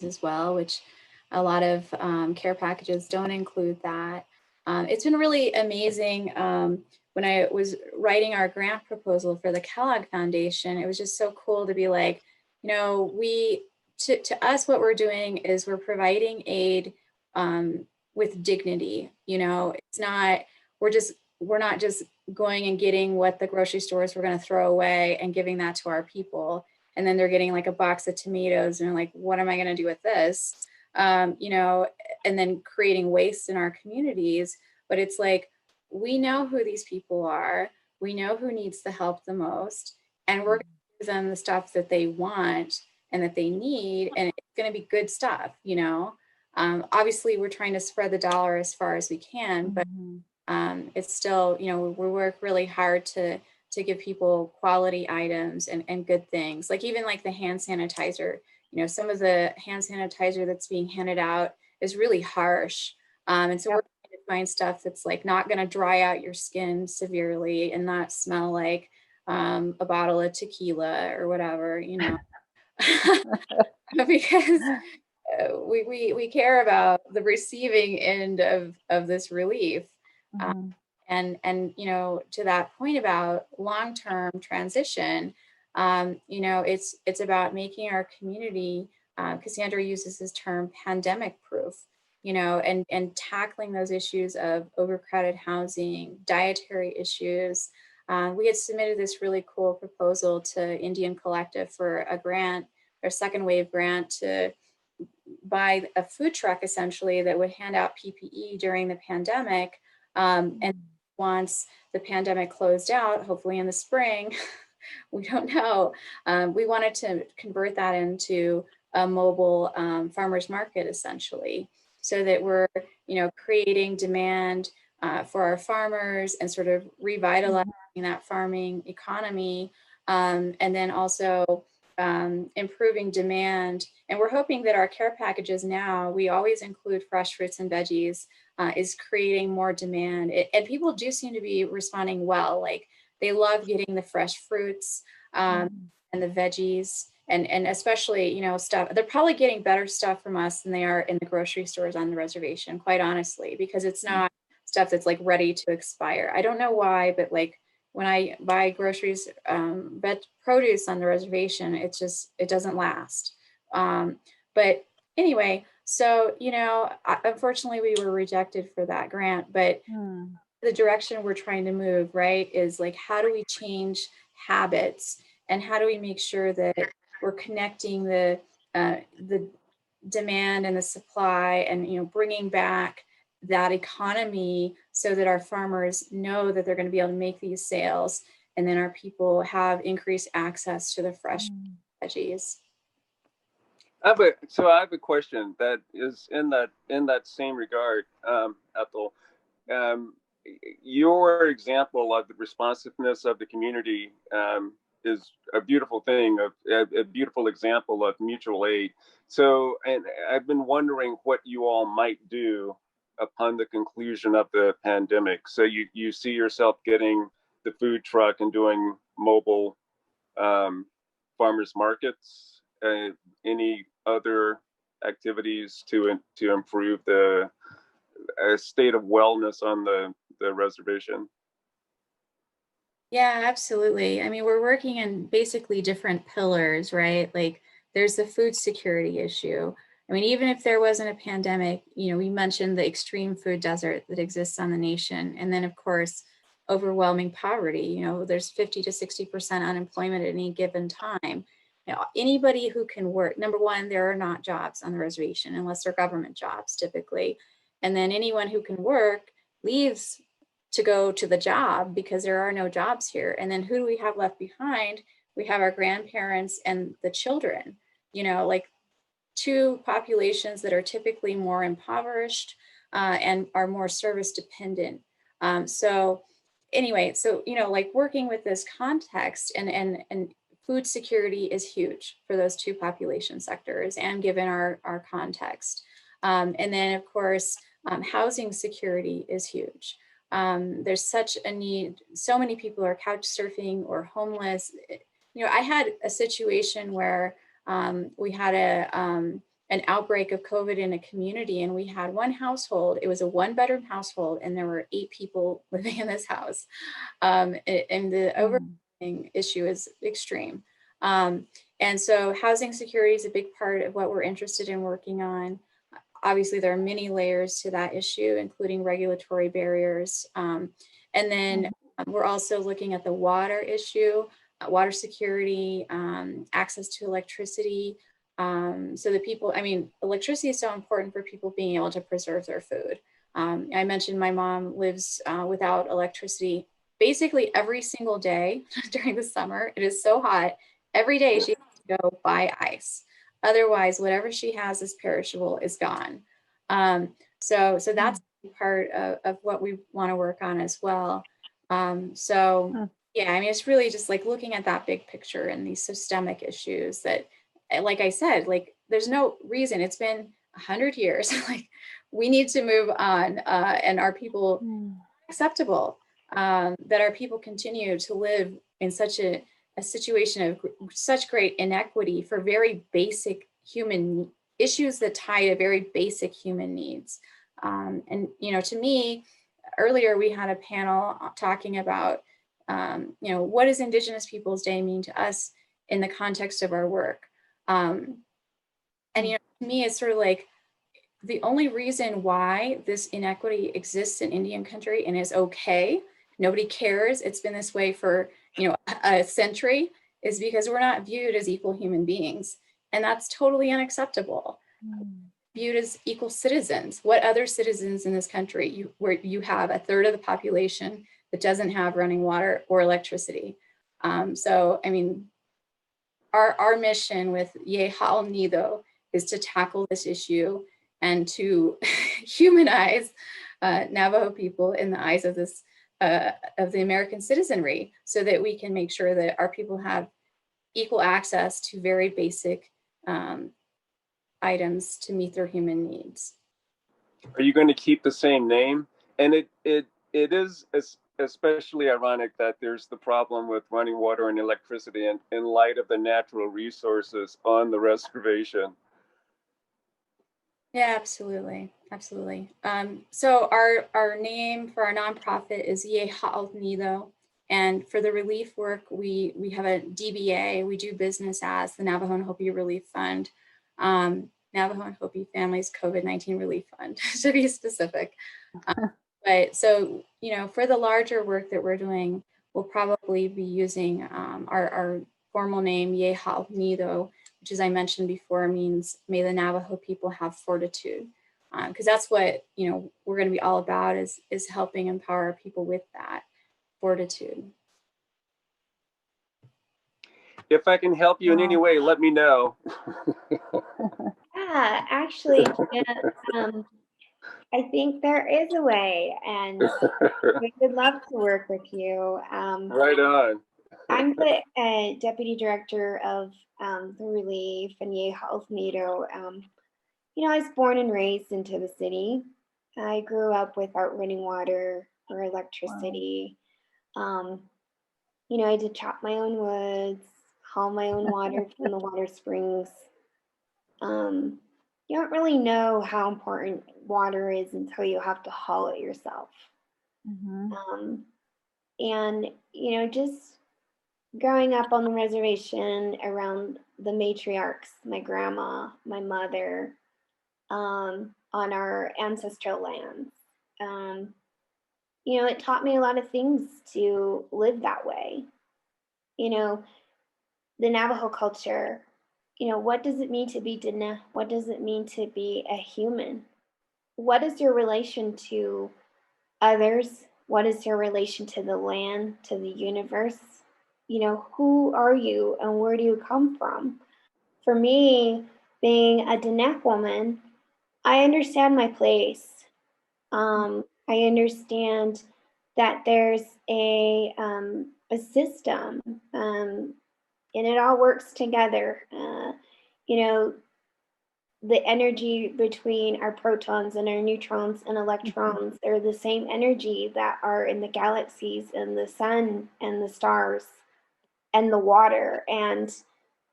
as well, which a lot of care packages don't include that. It's been really amazing. When I was writing our grant proposal for the Kellogg Foundation, it was just so cool to be like, to us, what we're doing is we're providing aid with dignity. It's not, we're not just going and getting what the grocery stores were going to throw away and giving that to our people. And then they're getting like a box of tomatoes and they're like, what am I going to do with this? And then creating waste in our communities. But it's like, we know who these people are. We know who needs the help the most. And we're going to give them the stuff that they want and that they need. And it's going to be good stuff, Obviously, we're trying to spread the dollar as far as we can, but it's still, we work really hard to give people quality items and good things. Like even like the hand sanitizer, some of the hand sanitizer that's being handed out is really harsh. And so we're trying to find stuff that's like not going to dry out your skin severely and not smell like a bottle of tequila or whatever, because we care about the receiving end of this relief. And to that point about long-term transition, it's about making our community, Cassandra uses this term pandemic proof, and tackling those issues of overcrowded housing, dietary issues. We had submitted this really cool proposal to Indian Collective for a grant, or second wave grant, to buy a food truck essentially that would hand out PPE during the pandemic. And once the pandemic closed out, hopefully in the spring, we don't know, we wanted to convert that into a mobile farmers market essentially, so that we're, creating demand for our farmers and sort of revitalizing that farming economy, and then also improving demand. And we're hoping that our care packages now, we always include fresh fruits and veggies, is creating more demand. And people do seem to be responding well. Like, they love getting the fresh fruits and the veggies, and especially, stuff. They're probably getting better stuff from us than they are in the grocery stores on the reservation, quite honestly, because it's not stuff that's like ready to expire. I don't know why, but like when I buy groceries, produce on the reservation, it doesn't last. But anyway, so, unfortunately we were rejected for that grant, but the direction we're trying to move, right, is like, how do we change habits, and how do we make sure that we're connecting the demand and the supply, and bringing back that economy so that our farmers know that they're going to be able to make these sales, and then our people have increased access to the fresh veggies. I have a question that is in that same regard, Ethel. Your example of the responsiveness of the community is a beautiful thing, a beautiful example of mutual aid. So, and I've been wondering what you all might do upon the conclusion of the pandemic. So you see yourself getting the food truck and doing mobile farmers markets. Any other activities to improve the state of wellness on the reservation? Yeah, absolutely. I mean, we're working in basically different pillars, right? Like, there's the food security issue. I mean, even if there wasn't a pandemic, we mentioned the extreme food desert that exists on the nation. And then, of course, overwhelming poverty. There's 50 to 60% unemployment at any given time. Anybody who can work, number one, there are not jobs on the reservation unless they're government jobs typically. And then anyone who can work leaves to go to the job because there are no jobs here. And then who do we have left behind? We have our grandparents and the children, like two populations that are typically more impoverished and are more service dependent. So anyway, so, like working with this context, and food security is huge for those two population sectors, and given our context. And then, of course, housing security is huge. There's such a need. So many people are couch surfing or homeless. I had a situation where we had an outbreak of COVID in a community, and we had one household. It was a 1-bedroom household, and there were 8 people living in this house. And the overcrowding issue is extreme. And so housing security is a big part of what we're interested in working on. Obviously, there are many layers to that issue, including regulatory barriers. And then we're also looking at the water issue, water security, access to electricity. So that people, electricity is so important for people being able to preserve their food. I mentioned my mom lives without electricity basically every single day during the summer. It is so hot. Every day she has to go buy ice. Otherwise, whatever she has is perishable, is gone. So that's part of what we want to work on as well. Yeah, it's really just like looking at that big picture and these systemic issues that, like I said, like there's no reason. It's been 100 years. Like, we need to move on, and our people acceptable that our people continue to live in such a situation of such great inequity for very basic human issues that tie to very basic human needs. And to me, earlier we had a panel talking about what does Indigenous Peoples Day mean to us in the context of our work. And to me, it's sort of like the only reason why this inequity exists in Indian country and is okay, nobody cares, it's been this way for, you know, a century, is because we're not viewed as equal human beings. And that's totally unacceptable. Viewed as equal citizens. What other citizens in this country where you have a third of the population that doesn't have running water or electricity? So, I mean, our mission with Ye Ha'al Nido is to tackle this issue and to humanize Navajo people in the eyes of this of the American citizenry, so that we can make sure that our people have equal access to very basic items to meet their human needs. Are you going to keep the same name? And it is especially ironic that there's the problem with running water and electricity in light of the natural resources on the reservation. Yeah, absolutely, absolutely. So our name for our nonprofit is Ye Ha'al Nido, and for the relief work, we have a DBA. We do business as the Navajo and Hopi Relief Fund, Navajo and Hopi Families COVID-19 Relief Fund, to be specific. But so, you know, for the larger work that we're doing, we'll probably be using our formal name, Ye Ha'al Nido, which, as I mentioned before, means may the Navajo people have fortitude. Because that's what, you know, we're going to be all about, is helping empower people with that fortitude. If I can help you in any way, let me know. Yeah, actually, I think there is a way, and we would love to work with you. Right on. I'm the deputy director of the Relief and Ye Ha'al Nido. You know, I was born and raised into the city. I grew up without running water or electricity. You know, I had to chop my own woods, haul my own water from the water springs. You don't really know how important water is until you have to haul it yourself. And, you know, just growing up on the reservation around the matriarchs, my grandma, my mother, on our ancestral lands, you know, it taught me a lot of things to live that way. You know, the Navajo culture, you know, what does it mean to be Diné? What does it mean to be a human? What is your relation to others? What is your relation to the land, to the universe? You know, who are you and where do you come from? For me, being a Diné woman, I understand my place. I understand that there's a system, and it all works together. You know, the energy between our protons and our neutrons and electrons are the same energy that are in the galaxies and the sun and the stars and the water. And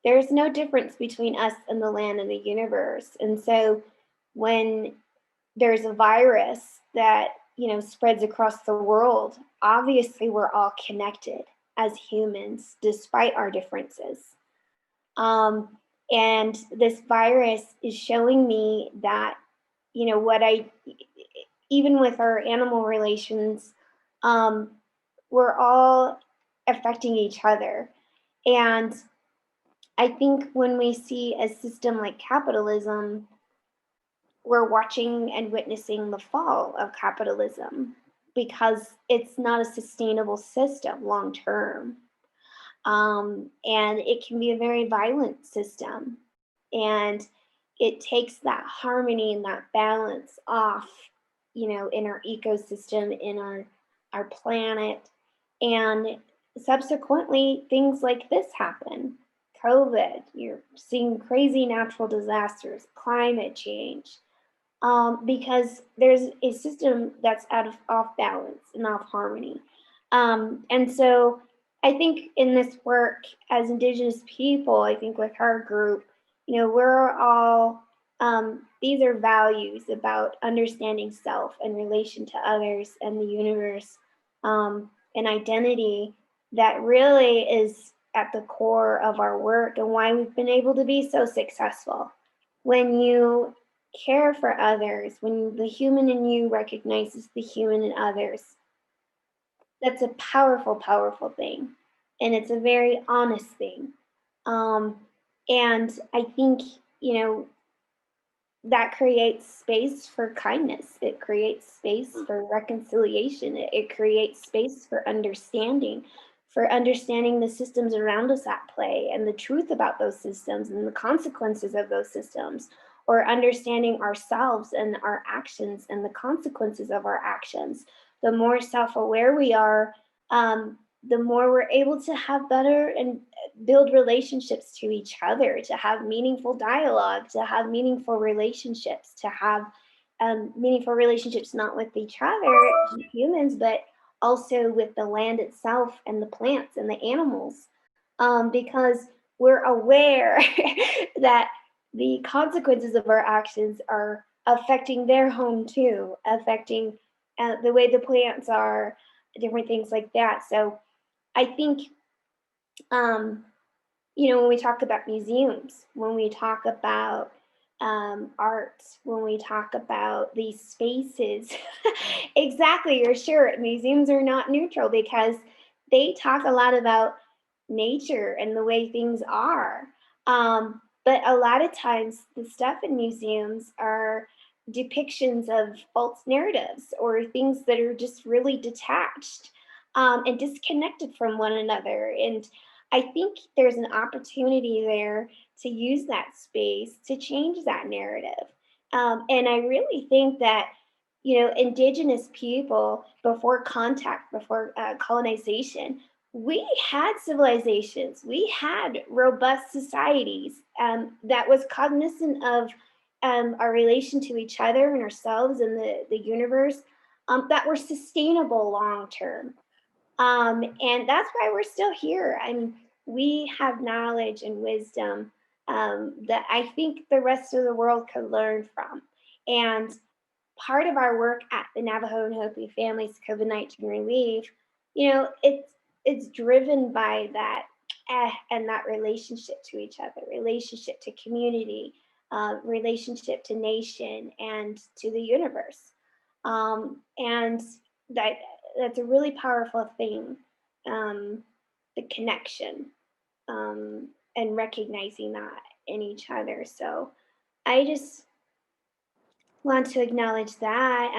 there's no difference between us and the land and the universe. And so when there's a virus that, you know, spreads across the world, obviously we're all connected as humans despite our differences. And this virus is showing me that, you know, even with our animal relations, we're all affecting each other. And I think when we see a system like capitalism, we're watching and witnessing the fall of capitalism because it's not a sustainable system long term. And it can be a very violent system. And it takes that harmony and that balance off, you know, in our ecosystem, in our planet. And subsequently, things like this happen. COVID, you're seeing crazy natural disasters, climate change, because there's a system that's off balance and off harmony. And so I think in this work as Indigenous people, I think with our group, you know, we're all, these are values about understanding self and relation to others and the universe, and identity that really is at the core of our work and why we've been able to be so successful. When you care for others, when the human in you recognizes the human in others, that's a powerful, powerful thing. And it's a very honest thing. And I think, you know, that creates space for kindness. It creates space for reconciliation. It creates space for understanding the systems around us at play and the truth about those systems and the consequences of those systems, or understanding ourselves and our actions and the consequences of our actions. The more self-aware we are, the more we're able to have better and build relationships to each other, to have meaningful dialogue, to have meaningful relationships, to have meaningful relationships not with each other, humans, but also with the land itself and the plants and the animals, because we're aware that the consequences of our actions are affecting their home too, affecting the way the plants are, different things like that. So I think, you know, when we talk about museums, when we talk about art, when we talk about these spaces, exactly, you're sure museums are not neutral because they talk a lot about nature and the way things are. But a lot of times the stuff in museums are depictions of false narratives or things that are just really detached and disconnected from one another. And I think there's an opportunity there to use that space to change that narrative. And I really think that, you know, indigenous people before contact, before colonization, we had civilizations, we had robust societies that was cognizant of our relation to each other and ourselves and the universe, that were sustainable long term. And that's why we're still here. I mean, we have knowledge and wisdom that I think the rest of the world could learn from. And part of our work at the Navajo and Hopi Families COVID-19 Relief, you know, it's driven by that and that relationship to each other, relationship to community, relationship to nation and to the universe. And that's a really powerful thing, the connection, and recognizing that in each other. So I just want to acknowledge that.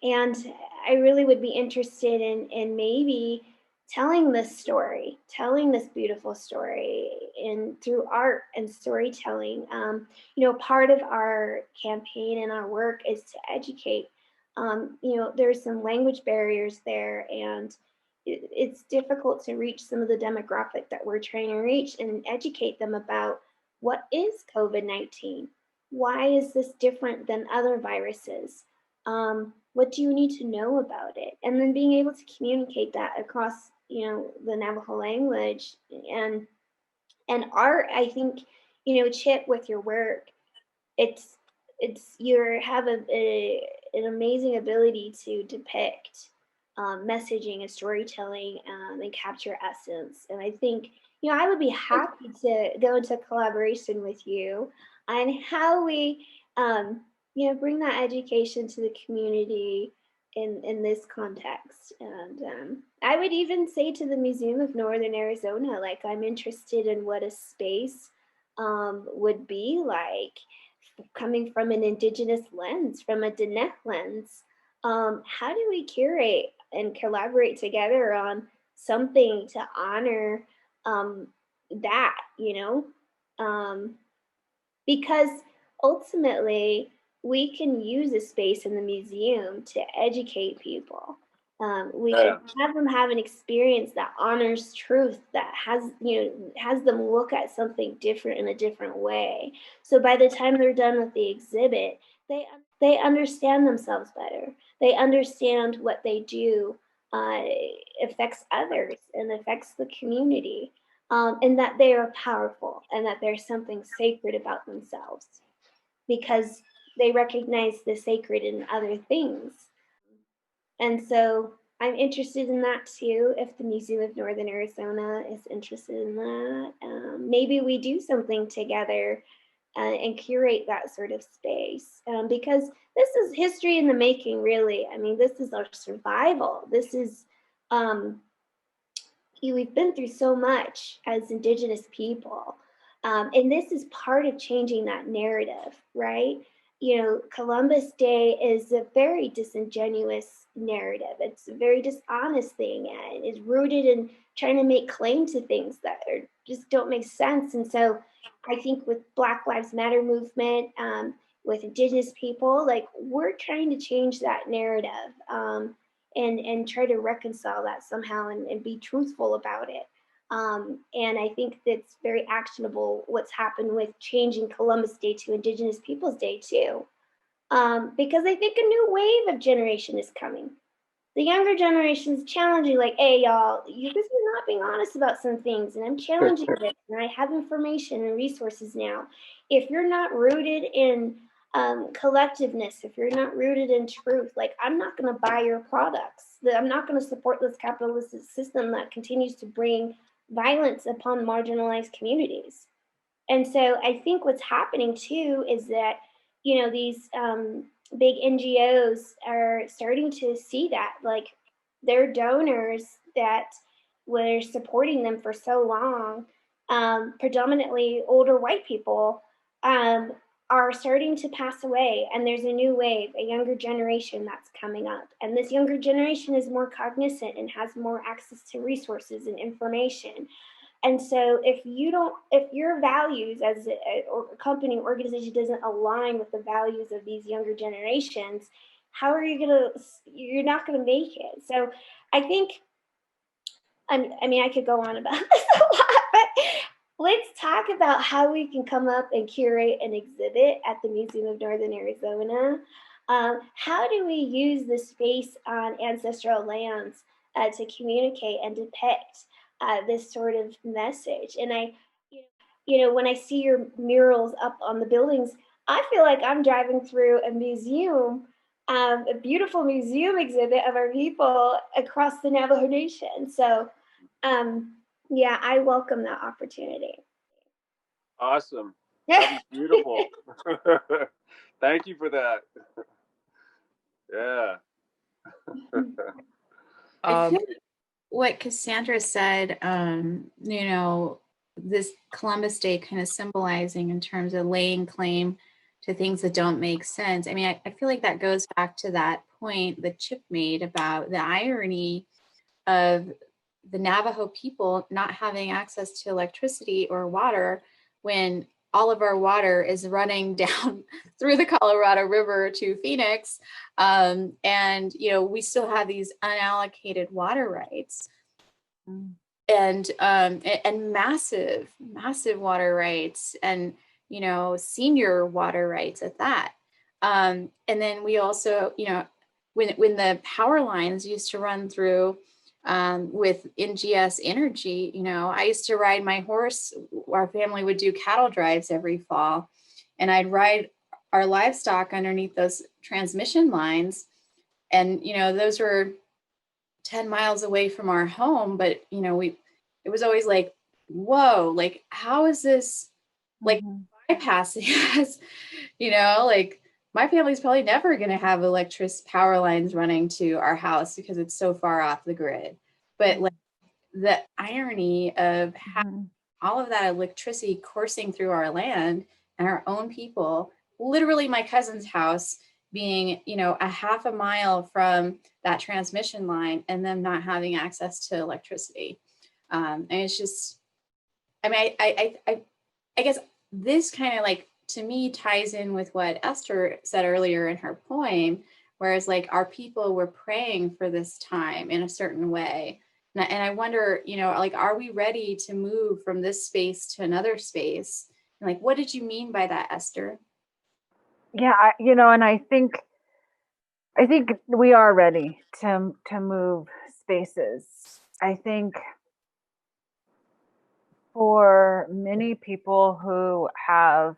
And I really would be interested in maybe telling this story, telling this beautiful story in through art and storytelling. You know, part of our campaign and our work is to educate. You know, there's some language barriers there, and it's difficult to reach some of the demographic that we're trying to reach and educate them about what is COVID-19. Why is this different than other viruses? What do you need to know about it? And then being able to communicate that across, you know, the Navajo language and art. I think, you know, Chip, with your work, it's you have an amazing ability to depict messaging and storytelling and capture essence. And I think, you know, I would be happy to go into collaboration with you on how we, you know, bring that education to the community in this context. And I would even say to the Museum of Northern Arizona, like, I'm interested in what a space would be like coming from an indigenous lens, from a Diné lens. How do we curate and collaborate together on something to honor that, you know? Because ultimately, we can use a space in the museum to educate people. We can have them have an experience that honors truth, that has, you know, has them look at something different in a different way. So by the time they're done with the exhibit, they understand themselves better. They understand what they do affects others and affects the community, and that they are powerful and that there's something sacred about themselves because they recognize the sacred in other things. And so I'm interested in that too. If the Museum of Northern Arizona is interested in that, maybe we do something together and curate that sort of space, because this is history in the making, really. I mean, this is our survival. This is, we've been through so much as Indigenous people. And this is part of changing that narrative, right? Columbus Day is a very disingenuous narrative. It's a very dishonest thing, and is rooted in trying to make claim to things that just don't make sense. And so I think with Black Lives Matter movement, with Indigenous people, like, we're trying to change that narrative, and try to reconcile that somehow, and be truthful about it. And I think that's very actionable, what's happened with changing Columbus Day to Indigenous Peoples Day too. Because I think a new wave of generation is coming. The younger generation is challenging, like, hey, y'all, you guys are not being honest about some things, and I'm challenging this, and I have information and resources now. If you're not rooted in collectiveness, if you're not rooted in truth, like, I'm not going to buy your products. I'm not going to support this capitalist system that continues to bring violence upon marginalized communities. And so I think what's happening too is that, these big NGOs are starting to see that, like, their donors that were supporting them for so long, predominantly older white people, are starting to pass away. And there's a new wave, a younger generation that's coming up. And this younger generation is more cognizant and has more access to resources and information. And so if your values as a company or organization doesn't align with the values of these younger generations, how are you you're not gonna make it. So I think, I mean, I could go on about this a lot, but let's talk about how we can come up and curate an exhibit at the Museum of Northern Arizona. How do we use the space on ancestral lands to communicate and depict this sort of message? And when I see your murals up on the buildings, I feel like I'm driving through a museum, a beautiful museum exhibit of our people across the Navajo Nation. So, yeah, I welcome that opportunity. Awesome. That was beautiful. Thank you for that. Yeah. I feel like what Cassandra said, this Columbus Day kind of symbolizing in terms of laying claim to things that don't make sense. I mean, I feel like that goes back to that point that Chip made about the irony of the Navajo people not having access to electricity or water when all of our water is running down through the Colorado River to Phoenix. And, we still have these unallocated water rights and massive water rights and, senior water rights at that. And then we also, when the power lines used to run through with NGS Energy, I used to ride my horse. Our family would do cattle drives every fall, and I'd ride our livestock underneath those transmission lines. And, those were 10 miles away from our home, but, it was always like, whoa, like, how is this like bypassing us? Like, my family's probably never going to have power lines running to our house because it's so far off the grid. But like the irony of having all of that electricity coursing through our land and our own people, literally my cousin's house being, a half a mile from that transmission line and them not having access to electricity. And it's just, I mean, I guess this kind of like, to me, ties in with what Esther said earlier in her poem, whereas like our people were praying for this time in a certain way. And I wonder, like, are we ready to move from this space to another space? And like, what did you mean by that, Esther? Yeah, and I think we are ready to move spaces. I think for many people who have,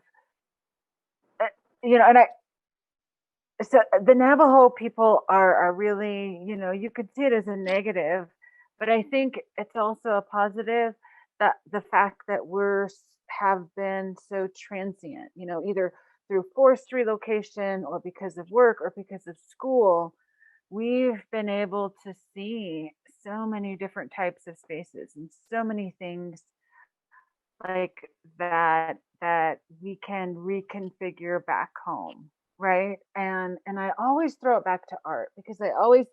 so the Navajo people are really, you could see it as a negative, but I think it's also a positive that the fact that we're have been so transient, you know, either through forced relocation or because of work or because of school. We've been able to see so many different types of spaces and so many things like that we can reconfigure back home, right? And I always throw it back to art because I always,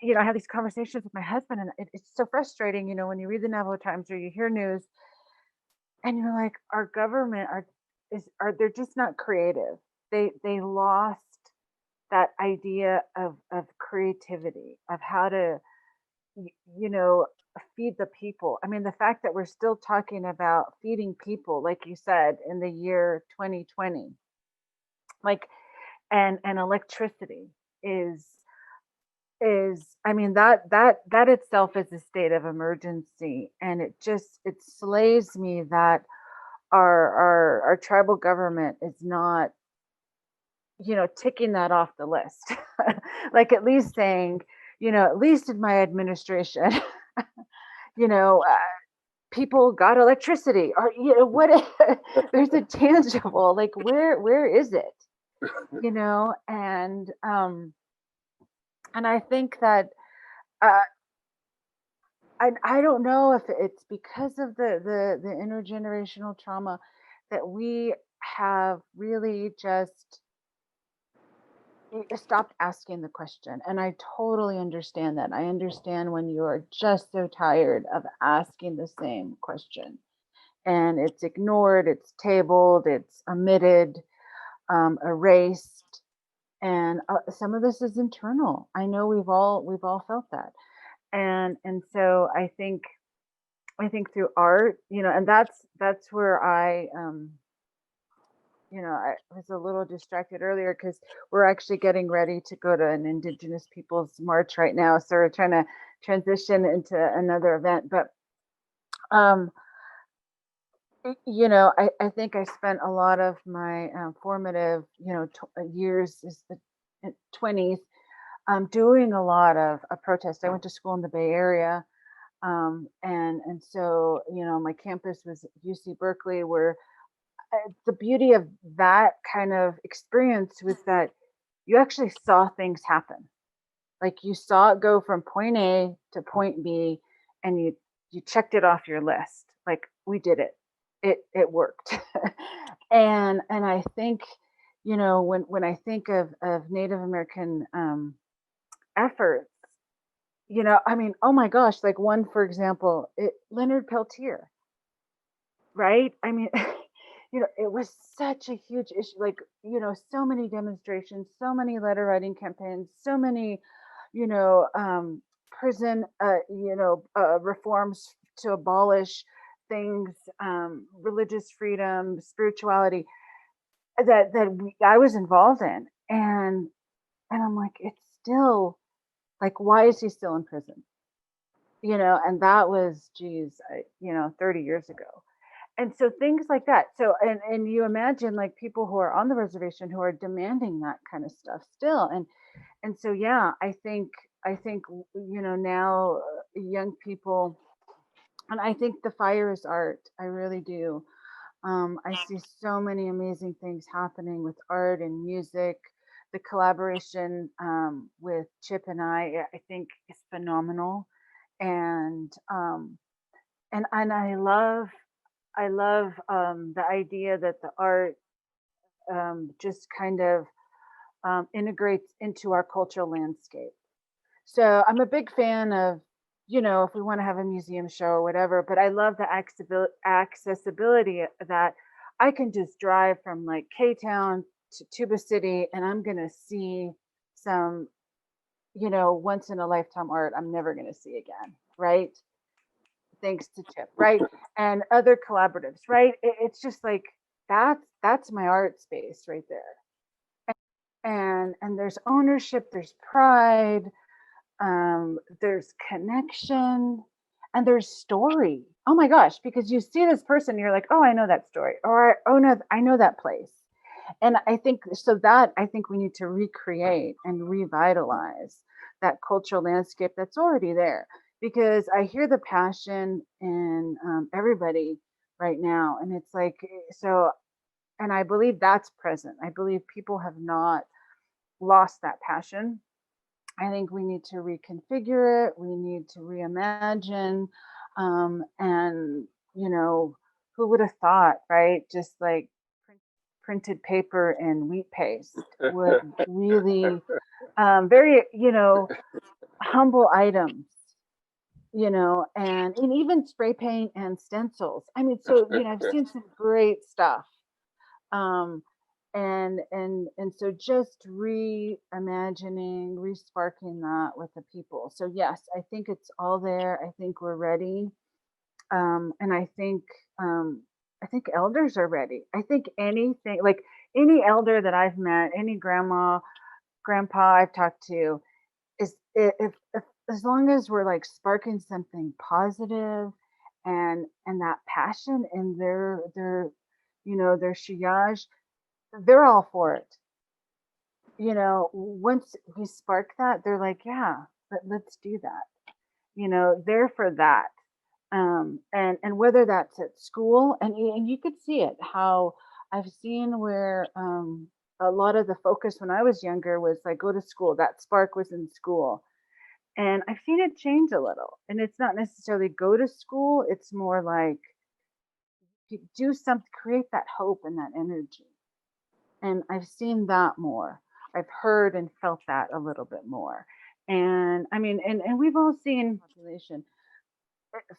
you know, I have these conversations with my husband, and it's so frustrating, you know, when you read the Navajo Times or you hear news, and you're like, our government are they're just not creative. They lost that idea of creativity, of how to, you know, feed the people. I mean, the fact that we're still talking about feeding people, like you said, in the year 2020, like, and electricity is I mean, that itself is a state of emergency, and it slays me that our tribal government is not, you know, ticking that off the list. Like, at least saying, you know, at least in my administration, you know, people got electricity, or, you know, what there's a tangible, like, where is it, you know? And I think that uh I don't know if it's because of the intergenerational trauma that we have really just stopped asking the question. And I totally understand that. I understand when you are just so tired of asking the same question, and it's ignored, it's tabled, it's omitted, erased, and some of this is internal. I know we've all felt that, and so I think through art, you know, and that's where you know, I was a little distracted earlier because we're actually getting ready to go to an Indigenous Peoples March right now. So we're trying to transition into another event. But, um, you know, I think I spent a lot of my formative, you know, years, 20s, doing a lot of protest. I went to school in the Bay Area. And so, you know, my campus was UC Berkeley, where the beauty of that kind of experience was that you actually saw things happen. Like, you saw it go from point A to point B, and you checked it off your list. Like, we did it. It worked. And I think, you know, when I think of Native American efforts, you know, I mean, oh my gosh, like, one, for example, Leonard Peltier, right? I mean, you know, it was such a huge issue. Like, you know, so many demonstrations, so many letter writing campaigns, so many, you know, prison, reforms to abolish things, religious freedom, spirituality I was involved in, and I'm like, it's still like, why is he still in prison? You know, and that was, geez, 30 years ago. And so things like that. So, and you imagine, like, people who are on the reservation who are demanding that kind of stuff still. And so, yeah, I think, you know, now, young people, and I think the fire is art. I really do. I see so many amazing things happening with art and music. The collaboration, with Chip and I think is phenomenal. And um and and I love the idea that the art, just kind of, integrates into our cultural landscape. So I'm a big fan of, you know, if we want to have a museum show or whatever, but I love the accessibility that I can just drive from, like, K-Town to Tuba City, and I'm going to see some, you know, once in a lifetime art I'm never going to see again, right? Thanks to Chip, right? And other collaboratives, right? It's just like, that's my art space right there. And there's ownership, there's pride, there's connection, and there's story. Oh my gosh, because you see this person, you're like, oh, I know that story, or, oh no, I know that place. And I think so that I think we need to recreate and revitalize that cultural landscape that's already there, because I hear the passion in, everybody, right now. And it's like, so, and I believe that's present. I believe people have not lost that passion. I think we need to reconfigure it. We need to reimagine. And, you know, who would have thought, right? Just like printed paper and wheat paste would really, very, you know, humble items, you know, and even spray paint and stencils. I mean, so, you know, I've seen some great stuff. Um, and so just reimagining, resparking that with the people. So yes, I think it's all there. I think we're ready. And I think elders are ready. I think anything, like any elder that I've met, any grandma, grandpa I've talked to, is if as long as we're like sparking something positive and that passion in their you know, their shiyaj, they're all for it. You know, once we spark that, they're like, yeah, let's do that. You know, they're for that. And whether that's at school, and you could see it, how I've seen where a lot of the focus when I was younger was like, go to school. That spark was in school. And I've seen it change a little. And it's not necessarily go to school, it's more like do something, create that hope and that energy. And I've seen that more. I've heard and felt that a little bit more. And I mean, and we've all seen population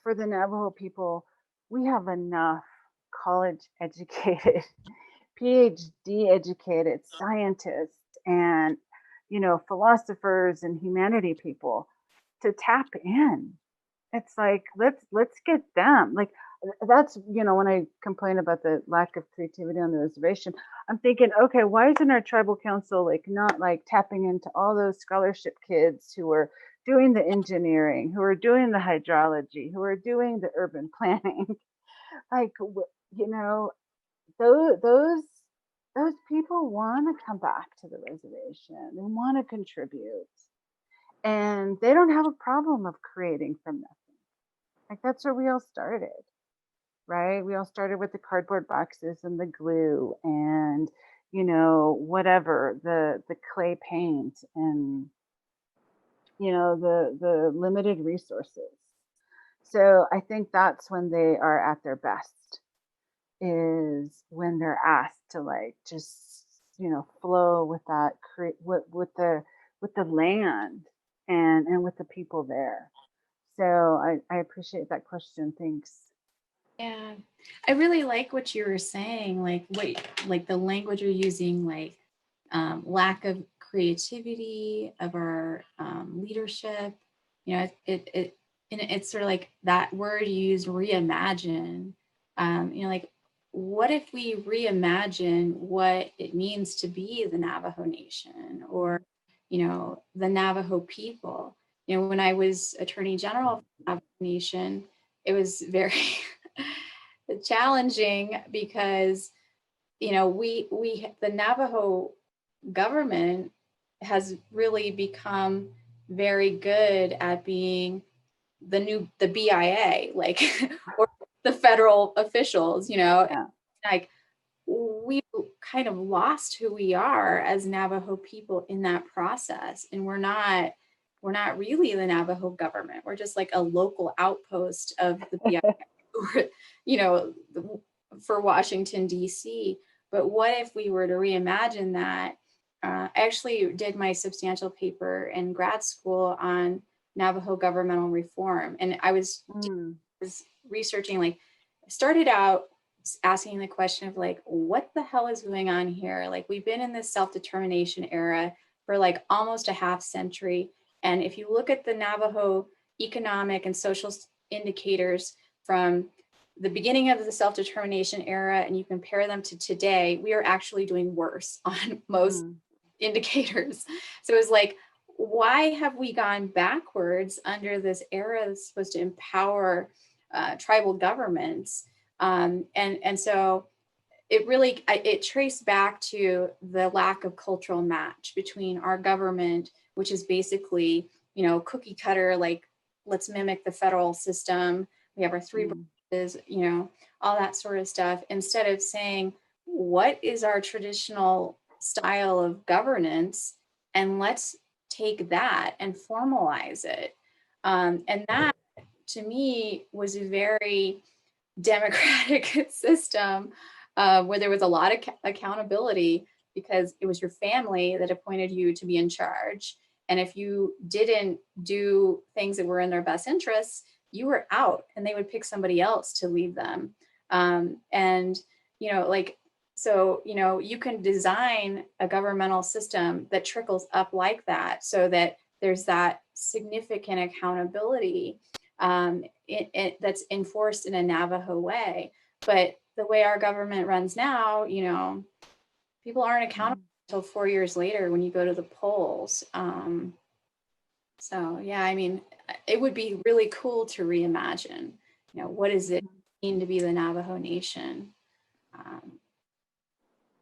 for the Navajo people, we have enough college educated, PhD educated scientists and, you know, philosophers and humanity people to tap in. It's like, let's get them. Like that's, you know, when I complain about the lack of creativity on the reservation, I'm thinking, okay, why isn't our tribal council like not like tapping into all those scholarship kids who are doing the engineering, who are doing the hydrology, who are doing the urban planning? Like, you know, those people want to come back to the reservation. They want to contribute, and they don't have a problem of creating from nothing. Like that's where we all started, right? We all started with the cardboard boxes and the glue and, you know, whatever, the clay paint and, you know, the limited resources. So I think that's when they are at their best, is when they're asked to like just, you know, flow with that with the land and with the people there. So I appreciate that question. Thanks. Yeah, I really like what you were saying, like the language you're using, like lack of creativity of our leadership. You know, and it's sort of like that word you used, reimagine. You know, like what if we reimagine what it means to be the Navajo Nation, or, you know, the Navajo people? You know, when I was Attorney General for the Navajo Nation, it was very challenging because, you know, the Navajo government has really become very good at being the BIA, like, or the federal officials, you know, Yeah. like we kind of lost who we are as Navajo people in that process. And we're not really the Navajo government. We're just like a local outpost of the BIA, or, you know, for Washington, D.C. But what if we were to reimagine that? I actually did my substantial paper in grad school on Navajo governmental reform. And I was researching, like, I started out asking the question of like, what the hell is going on here? Like, we've been in this self-determination era for like almost a half century. And if you look at the Navajo economic and social indicators from the beginning of the self-determination era and you compare them to today, we are actually doing worse on most indicators. So it's like, why have we gone backwards under this era that's supposed to empower tribal governments? And so it traced back to the lack of cultural match between our government, which is basically, you know, cookie cutter, like, let's mimic the federal system. We have our three branches, you know, all that sort of stuff, instead of saying, what is our traditional style of governance? And let's take that and formalize it. And that, to me, was a very democratic system where there was a lot of accountability, because it was your family that appointed you to be in charge. And if you didn't do things that were in their best interests, you were out, and they would pick somebody else to lead them. And, you know, like, so, you know, you can design a governmental system that trickles up like that, so that there's that significant accountability that's enforced in a Navajo way. But the way our government runs now, you know, people aren't accountable until 4 years later when you go to the polls. So yeah, I mean, it would be really cool to reimagine, you know, what does it mean to be the Navajo Nation?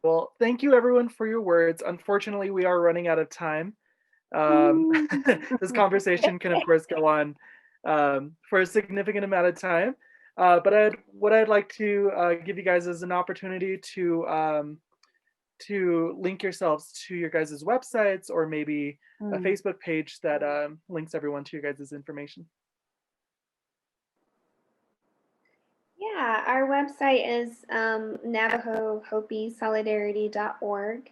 Well, thank you everyone for your words. Unfortunately, we are running out of time. This conversation can, of course, go on for a significant amount of time. But what I'd like to give you guys is an opportunity to link yourselves to your guys' websites, or maybe a Facebook page that links everyone to your guys' information. Yeah, our website is NavajoHopiSolidarity.org.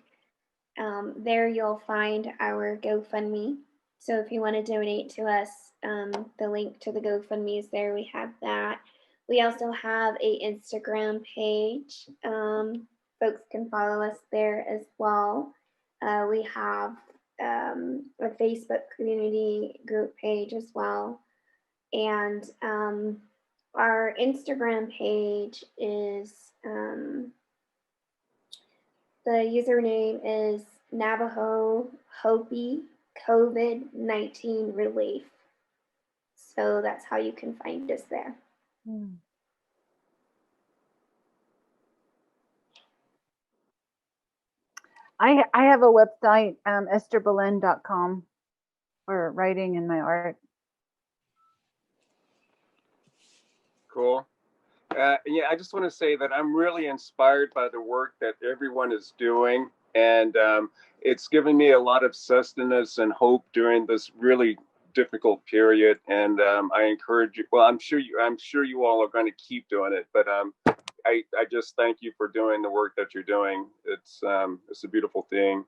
There you'll find our GoFundMe. So if you want to donate to us, the link to the GoFundMe is there. We have that. We also have a Instagram page. Folks can follow us there as well. We have a Facebook community group page as well. And our Instagram page is, the username is Navajo Hopi COVID-19 Relief. So that's how you can find us there. I have a website, esterbelin.com, for writing and my art. Cool. Yeah, I just want to say that I'm really inspired by the work that everyone is doing, and it's given me a lot of sustenance and hope during this really difficult period. And I encourage you. Well, I'm sure you all are going to keep doing it, but I just thank you for doing the work that you're doing. It's a beautiful thing.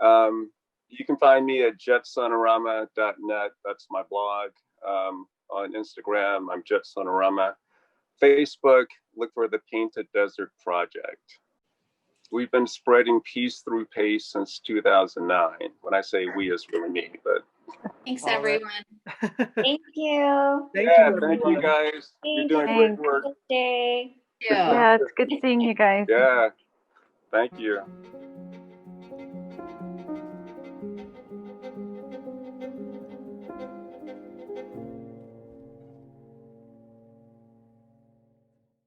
You can find me at jetsonorama.net. That's my blog. On Instagram, I'm jetsonorama. Facebook, look for the Painted Desert Project. We've been spreading peace through pace since 2009. When I say we, it's really me, but. Thanks, everyone. Thank you. Thank you guys. You're doing great work. Good day. Yeah, it's good seeing you guys. Yeah, thank you.